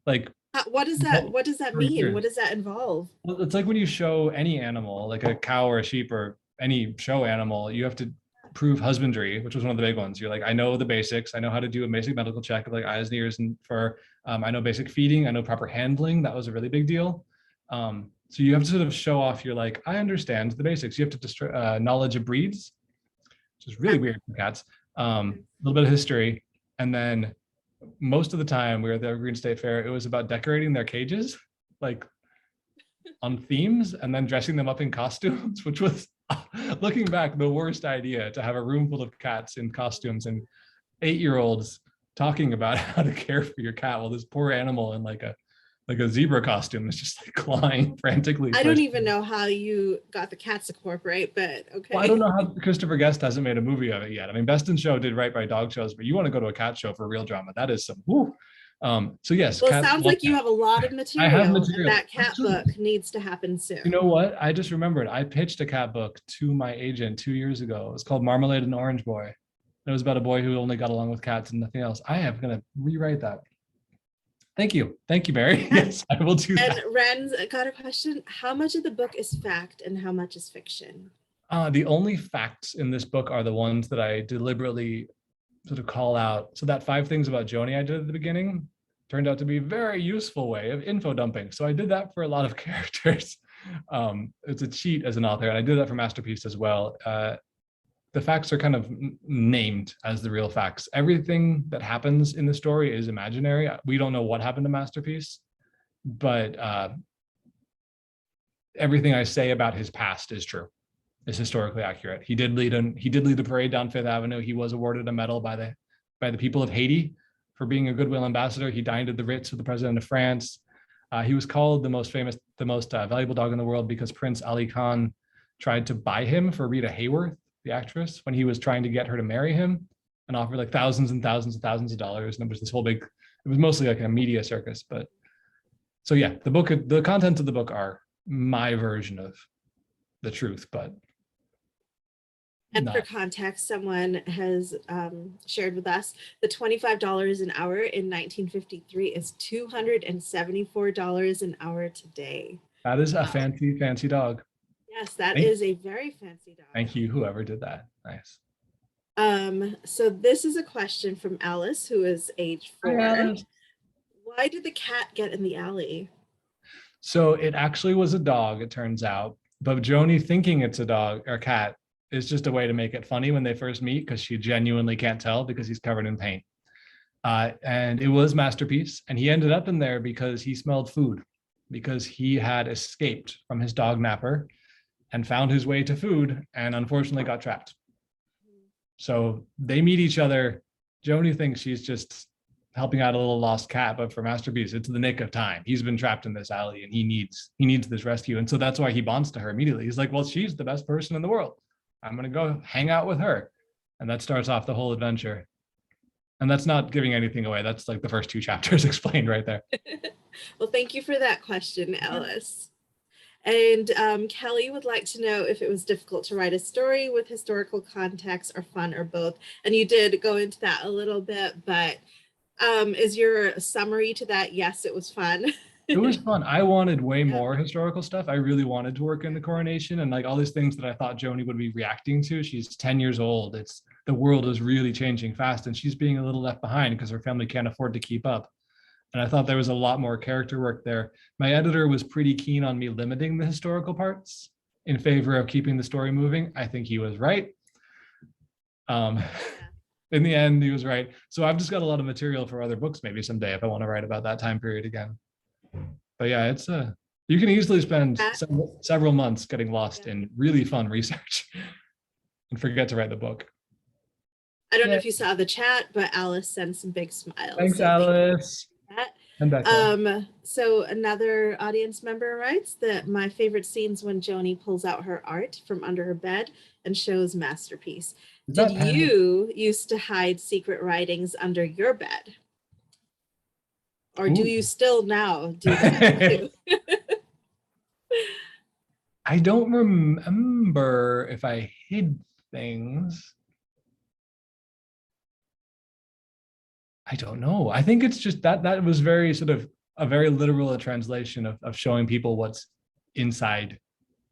Like What does that mean? years. What does that involve? Well, it's like when you show any animal, like a cow or a sheep or any show animal, you have to prove husbandry, which was one of the big ones. You're like, I know the basics. I know how to do a basic medical check of like eyes and ears and fur. I know basic feeding. I know proper handling. That was a really big deal. So you have to sort of show off. You're like, I understand the basics. You have to knowledge of breeds, which is really weird for cats. A little bit of history, and then most of the time we were at the Evergreen State Fair. It was about decorating their cages, like on themes, and then dressing them up in costumes, which was, looking back, the worst idea to have a room full of cats in costumes and 8-year-olds talking about how to care for your cat while this poor animal in like a zebra costume is just like clawing frantically. I don't even know how you got the cats to cooperate, but okay. Well, I don't know how Christopher Guest hasn't made a movie of it yet. I mean, Best in Show did right by dog shows, but you want to go to a cat show for real drama. That is some woo. So yes. Well, it sounds like you have a lot of material. I have material. And that cat book needs to happen soon. You know what? I just remembered. I pitched a cat book to my agent 2 years ago. It was called Marmalade and Orange Boy. It was about a boy who only got along with cats and nothing else. I am going to rewrite that. Thank you, Barry. Yes, I will do that. And Ren's got a question. How much of the book is fact and how much is fiction? The only facts in this book are the ones that I deliberately sort of call out. So that 5 things about Joanie I did at the beginning turned out to be a very useful way of info dumping. So I did that for a lot of characters. It's a cheat as an author, and I did that for Masterpiece as well. The facts are kind of named as the real facts. Everything that happens in the story is imaginary. We don't know what happened to Masterpiece, but everything I say about his past is true, is historically accurate. He did lead the parade down Fifth Avenue. He was awarded a medal by the people of Haiti for being a goodwill ambassador. He dined at the Ritz with the president of France. He was called the most valuable dog in the world because Prince Ali Khan tried to buy him for Rita Hayworth, the actress, when he was trying to get her to marry him, and offered like thousands and thousands and thousands of dollars. And it was this whole big, it was mostly like a media circus. But so yeah, the contents of the book are my version of the truth, but and for context, someone has shared with us the $25 an hour in 1953 is $274 an hour today. That is a fancy dog. Yes, that is a very fancy dog. Thank you, whoever did that. Nice. So this is a question from Alice, who is age 4. Hi, why did the cat get in the alley? So it actually was a dog, it turns out. But Joanie thinking it's a dog or cat is just a way to make it funny when they first meet, because she genuinely can't tell because he's covered in paint. And it was Masterpiece, and he ended up in there because he smelled food, because he had escaped from his dog napper and found his way to food and unfortunately got trapped. So they meet each other. Joanie thinks she's just helping out a little lost cat, but for Masterpiece, it's the nick of time. He's been trapped in this alley and he needs this rescue. And so that's why he bonds to her immediately. He's like, well, she's the best person in the world. I'm going to go hang out with her. And that starts off the whole adventure. And that's not giving anything away. That's like the first 2 chapters explained right there. Well, thank you for that question, Alice. And Kelly would like to know if it was difficult to write a story with historical context or fun or both. And you did go into that a little bit, but is your summary to that? Yes, it was fun. It was fun. I wanted way more historical stuff. I really wanted to work in the coronation and like all these things that I thought Joanie would be reacting to. She's 10 years old. The world is really changing fast and she's being a little left behind because her family can't afford to keep up. And I thought there was a lot more character work there. My editor was pretty keen on me limiting the historical parts in favor of keeping the story moving. I think he was right. In the end, he was right. So I've just got a lot of material for other books maybe someday if I want to write about that time period again. But yeah, it's you can easily spend several months getting lost in really fun research and forget to write the book. I don't know if you saw the chat, but Alice sent some big smiles. Thanks, so Alice. So another audience member writes that my favorite scenes when Joanie pulls out her art from under her bed and shows masterpiece. Did you used to hide secret writings under your bed? Or do you still now do that too? I don't remember if I hid things. I don't know. I think it's just that was very sort of a very literal translation of showing people what's inside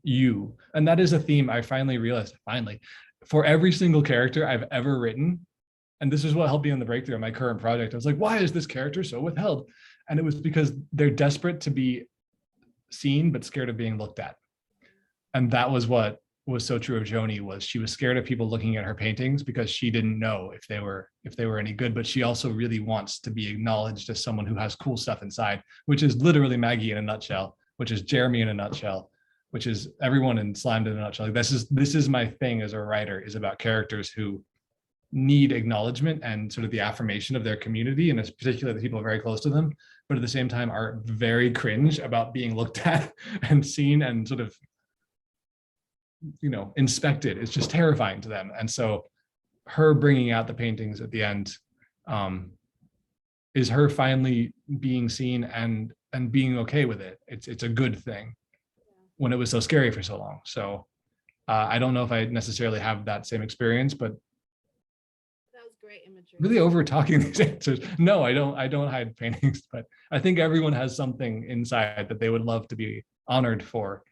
you. And that is a theme I finally realized, for every single character I've ever written. And this is what helped me in the breakthrough of my current project. I was like, why is this character so withheld? And it was because they're desperate to be seen, but scared of being looked at. And that was what was so true of Joanie. Was she was scared of people looking at her paintings because she didn't know if they were any good, but she also really wants to be acknowledged as someone who has cool stuff inside, which is literally Maggie in a nutshell, which is Jeremy in a nutshell, which is everyone in Slimed in a nutshell. Like this is my thing as a writer, is about characters who need acknowledgement and sort of the affirmation of their community, and particularly the people very close to them, but at the same time are very cringe about being looked at and seen and sort of, inspected. It's just terrifying to them. And so her bringing out the paintings at the end is her finally being seen and being okay with it. It's a good thing when it was so scary for so long. So I don't know if I necessarily have that same experience, but that was great imagery. Really over talking these answers. No, I don't hide paintings, but I think everyone has something inside that they would love to be honored for,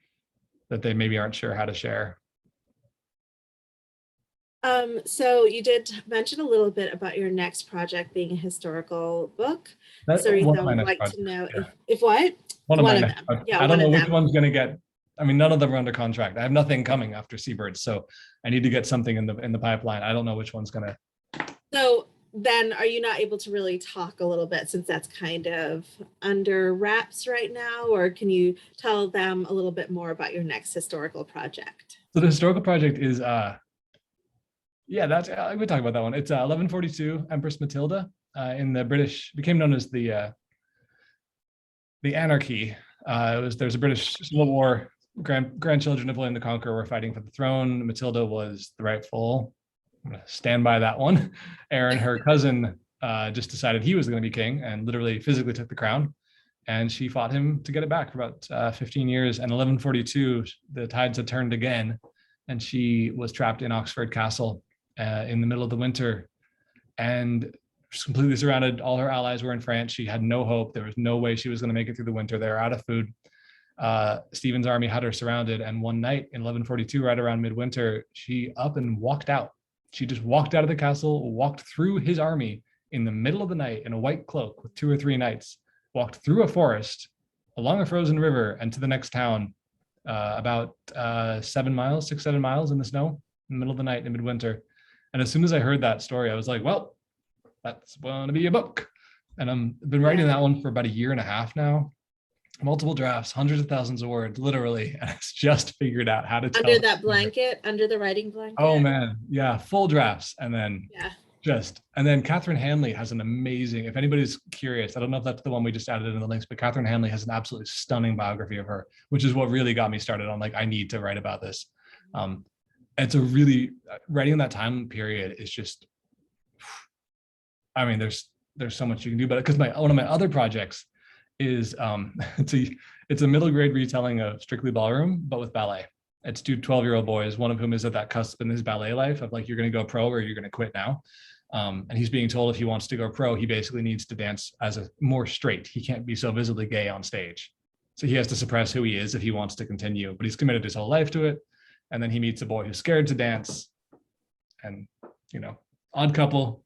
that they maybe aren't sure how to share. So you did mention a little bit about your next project being a historical book. That's Sarita would like to know if what? One of them. Yeah, I don't know which one's going to get. I mean, none of them are under contract. I have nothing coming after Seabirds, so I need to get something in the pipeline. I don't know which one's going to. So then are you not able to really talk a little bit, since that's kind of under wraps right now, or can you tell them a little bit more about your next historical project? So the historical project is that's we talk about that one. It's 1142 Empress Matilda in the British, became known as the Anarchy. There's a British Civil War. Grandchildren of William the Conqueror were fighting for the throne. Matilda was the rightful. I'm gonna stand by that one. Aaron, her cousin, just decided he was going to be king and literally physically took the crown. And she fought him to get it back for about 15 years. And 1142, the tides had turned again, and she was trapped in Oxford Castle in the middle of the winter, and was completely surrounded. All her allies were in France. She had no hope. There was no way she was going to make it through the winter. They were out of food. Stephen's army had her surrounded, and one night in 1142, right around midwinter, she up and walked out. She just walked out of the castle, walked through his army in the middle of the night in a white cloak with 2 or 3 knights, walked through a forest, along a frozen river, and to the next town, about 7 miles, 6-7 miles in the snow, in the middle of the night in midwinter. And as soon as I heard that story, I was like, well, that's going to be a book. And I've been writing that one for about 1.5 years now. Multiple drafts, hundreds of thousands of words, literally. And it's just figured out how to tell. Under that blanket, under the writing blanket. Oh man, yeah, full drafts. And then Catherine Hanley has an amazing, if anybody's curious, I don't know if that's the one we just added in the links, but Catherine Hanley has an absolutely stunning biography of her, which is what really got me started on, like, I need to write about this. It's a really, writing in that time period is just, I mean, there's so much you can do, but because one of my other projects is it's a middle grade retelling of Strictly Ballroom, but with ballet. It's 2 12-year-old boys, one of whom is at that cusp in his ballet life of like, you're going to go pro or you're going to quit now. And he's being told if he wants to go pro, he basically needs to dance as a more straight. He can't be so visibly gay on stage. So he has to suppress who he is if he wants to continue, but he's committed his whole life to it. And then he meets a boy who's scared to dance, and, odd couple.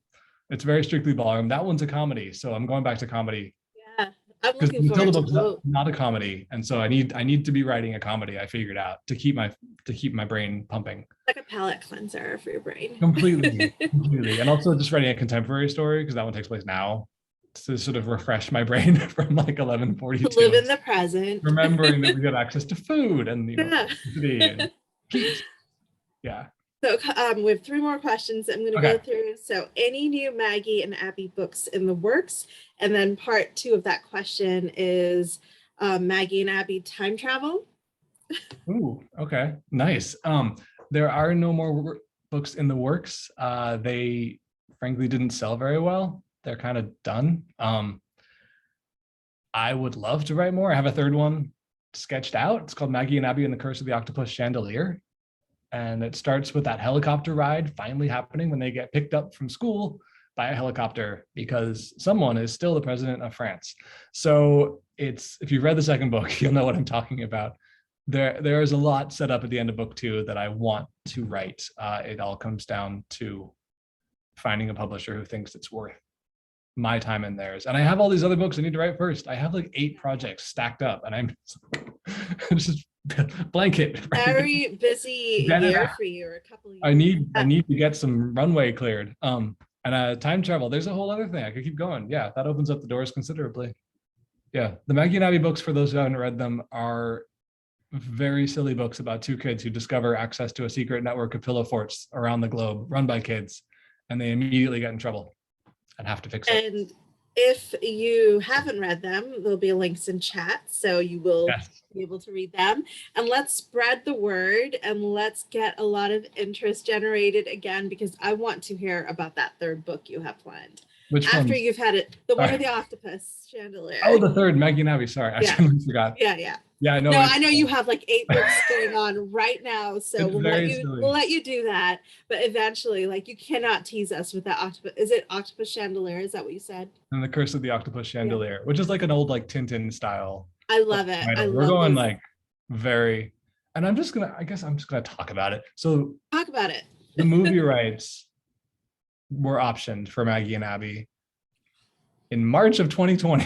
It's very Strictly Ballroom. That one's a comedy. So I'm going back to comedy. I'm because looking the Matilda forward to book's both. not a comedy, and so I need to be writing a comedy. I figured out to keep my brain pumping. Like a palate cleanser for your brain. Completely, and also just writing a contemporary story because that one takes place now to sort of refresh my brain from like To 1142. live in the present. Remembering that we have access to food and Yeah. electricity and heat. Yeah. So we have 3 more questions I'm going to go Okay. through. So any new Maggie and Abby books in the works? And then part 2 of that question is Maggie and Abby time travel. Ooh, okay. Nice. There are no more books in the works. They frankly didn't sell very well. They're kind of done. I would love to write more. I have a third one sketched out. It's called Maggie and Abby and the Curse of the Octopus Chandelier. And it starts with that helicopter ride finally happening when they get picked up from school by a helicopter because someone is still the president of France. So it's, if you've read the second book, you'll know what I'm talking about. There is a lot set up at the end of book 2 that I want to write. It all comes down to finding a publisher who thinks it's worth my time and theirs. And I have all these other books I need to write first. I have like 8 projects stacked up, and I'm just blanket. Very busy year for you, or a couple of years. I need to get some runway cleared. And time travel. There's a whole other thing. I could keep going. Yeah, that opens up the doors considerably. Yeah, the Maggie and Abby books, for those who haven't read them, are very silly books about 2 kids who discover access to a secret network of pillow forts around the globe, run by kids, and they immediately get in trouble and have to fix it. And if you haven't read them, there'll be links in chat, so you will be able to read them. And let's spread the word, and let's get a lot of interest generated again, because I want to hear about that 3rd book you have planned. Which after one? You've had it, the one with the octopus chandelier. Oh, the 3rd, Maggie and Abby. Sorry, I totally forgot. Yeah. Yeah, I know. No, I know you have like 8 books going on right now, so we'll let you do that. But eventually, like, you cannot tease us with that octopus. Is it Octopus Chandelier? Is that what you said? And the Curse of the Octopus Chandelier, which is like an old like Tintin style. I love it. We're going like very, and I guess I'm just gonna talk about it. So talk about it. The movie rights were optioned for Maggie and Abby in March of 2020.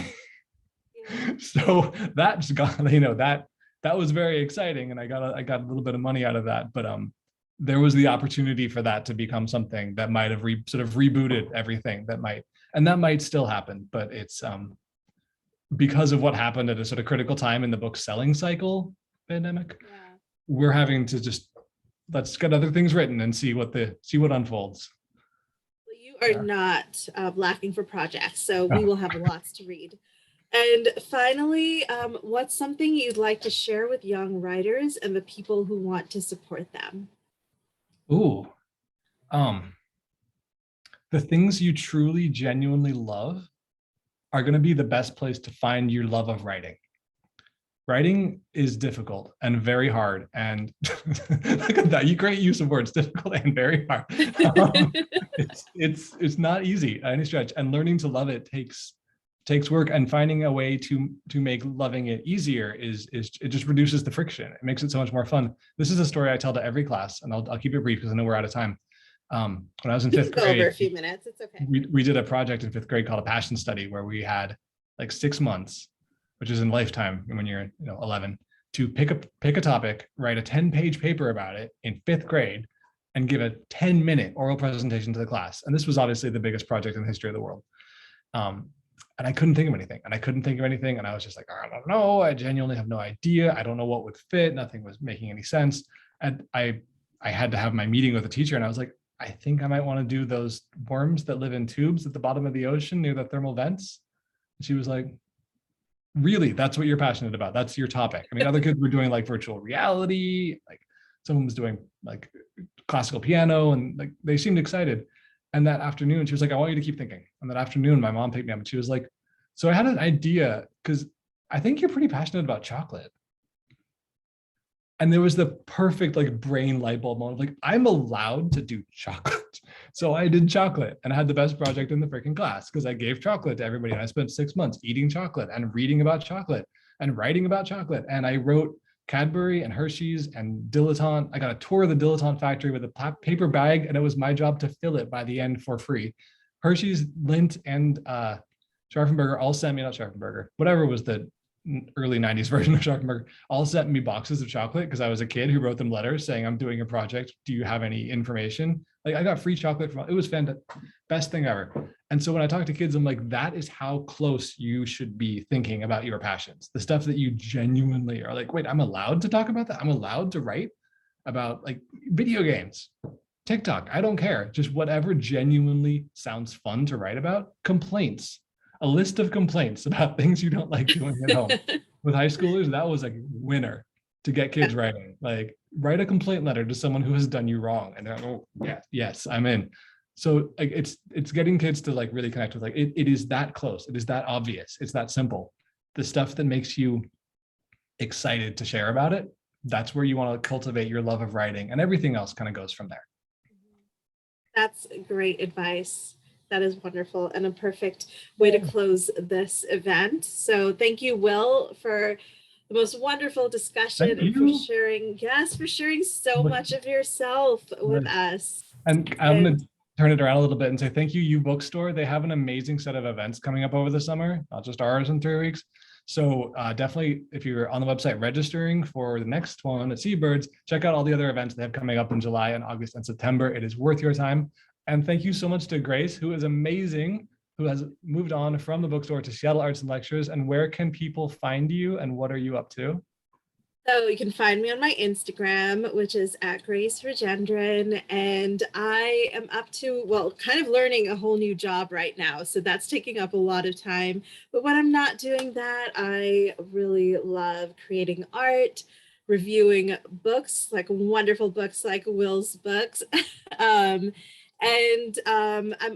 So that's got, that was very exciting, and I got a little bit of money out of that. But there was the opportunity for that to become something that might have sort of rebooted everything. That might still happen, but it's because of what happened at a sort of critical time in the book selling cycle pandemic. Yeah. We're having to just let's get other things written and see what unfolds. Well, you are not lacking for projects, so we will have lots to read. And finally, what's something you'd like to share with young writers and the people who want to support them? Ooh, the things you truly, genuinely love are going to be the best place to find your love of writing. Writing is difficult and very hard. And look at that, you great use of words, difficult and very hard. It's not easy by any stretch. And learning to love it takes work, and finding a way to make loving it easier is it just reduces the friction. It makes it so much more fun. This is a story I tell to every class, and I'll keep it brief because I know we're out of time. When I was in 5th grade, over a few minutes, it's okay. We did a project in 5th grade called a passion study, where we had like 6 months, which is in lifetime when you're 11, to pick a topic, write a 10-page paper about it in 5th grade, and give a 10-minute oral presentation to the class. And this was obviously the biggest project in the history of the world. And I couldn't think of anything, and I was just like, I don't know. I genuinely have no idea. I don't know what would fit. Nothing was making any sense. And I had to have my meeting with the teacher, and I was like, I think I might want to do those worms that live in tubes at the bottom of the ocean near the thermal vents. And she was like, really, that's what you're passionate about? That's your topic? I mean, other kids were doing like virtual reality, like someone was doing like classical piano, and like they seemed excited. And that afternoon, she was like, I want you to keep thinking. And that afternoon, my mom picked me up, and she was like, so I had an idea, because I think you're pretty passionate about chocolate. And there was the perfect like brain light bulb moment, like, I'm allowed to do chocolate. So I did chocolate, and I had the best project in the freaking class because I gave chocolate to everybody. And I spent 6 months eating chocolate and reading about chocolate and writing about chocolate. And I wrote Cadbury and Hershey's and Dilettante. I got a tour of the Dilettante factory with a paper bag, and it was my job to fill it by the end for free. Hershey's, Lindt, and Scharfenberger all sent me, not Scharfenberger, whatever was the early 90s version of Scharfenberger, all sent me boxes of chocolate because I was a kid who wrote them letters saying, I'm doing a project. Do you have any information? Like I got free chocolate from, it was fantastic, best thing ever. And so when I talk to kids, I'm like, that is how close you should be thinking about your passions. The stuff that you genuinely are like, wait, I'm allowed to talk about that? I'm allowed to write about like video games, TikTok, I don't care. Just whatever genuinely sounds fun to write about. Complaints, a list of complaints about things you don't like doing at home. With high schoolers, that was a winner to get kids writing. Like, write a complaint letter to someone who has done you wrong, and they're like, oh yeah, yes, I'm in. So like, it's getting kids to like really connect with like it is that close, it is that obvious, it's that simple. The stuff that makes you excited to share about it, that's where you want to cultivate your love of writing, and everything else kind of goes from there. That's great advice. That is wonderful and a perfect way to close this event. So thank you, Will, for the most wonderful discussion and for sharing, for sharing so much of yourself with us. And I'm going to turn it around a little bit and say thank you, You Bookstore. They have an amazing set of events coming up over the summer, not just ours in 3 weeks. So definitely, if you're on the website registering for the next one at Seabirds, check out all the other events they have coming up in July and August and September. It is worth your time. And thank you so much to Grace, who is amazing, who has moved on from the bookstore to Seattle Arts and Lectures. And where can people find you and what are you up to? So you can find me on my Instagram, which is @Grace Rajendran, and I am up to, well, kind of learning a whole new job right now. So that's taking up a lot of time. But when I'm not doing that, I really love creating art, reviewing books, like wonderful books like Will's books. I'm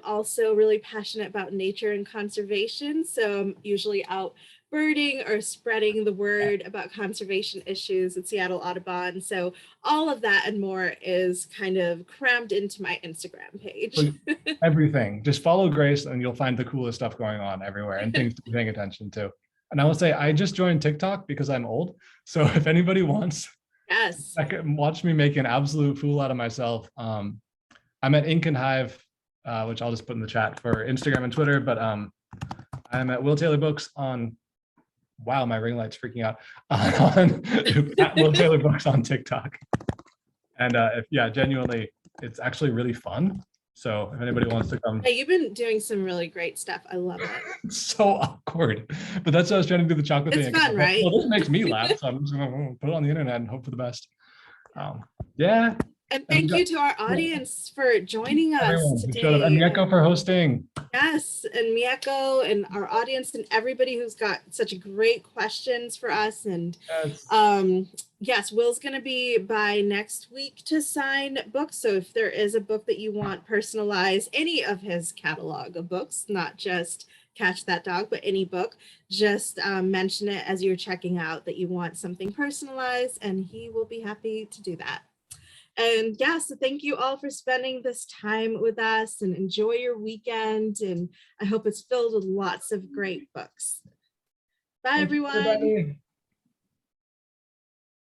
also really passionate about nature and conservation. So I'm usually out birding or spreading the word about conservation issues at Seattle Audubon. So all of that and more is kind of crammed into my Instagram page. Everything. Just follow Grace and you'll find the coolest stuff going on everywhere and things to be paying attention to. And I will say, I just joined TikTok because I'm old. So if anybody wants, I can watch me make an absolute fool out of myself. I'm at Ink and Hive, which I'll just put in the chat for Instagram and Twitter, but I'm at Will Taylor Books on, wow, my ring light's freaking out, on at Will Taylor Books on TikTok. And genuinely, it's actually really fun. So if anybody wants to come. Hey, you've been doing some really great stuff. I love it. It's so awkward, but that's what I was trying to do, the chocolate thing. It's fun, right? Well, this makes me laugh, so I'm just gonna put it on the internet and hope for the best. Yeah. And thank you to our audience for joining us today. And Mieko for hosting. Yes, and Mieko and our audience and everybody who's got such great questions for us. And yes, Will's going to be by next week to sign books. So if there is a book that you want personalized, any of his catalog of books, not just Catch That Dog, but any book, just mention it as you're checking out that you want something personalized, and he will be happy to do that. And yeah, so thank you all for spending this time with us, and enjoy your weekend. And I hope it's filled with lots of great books. Bye, everyone.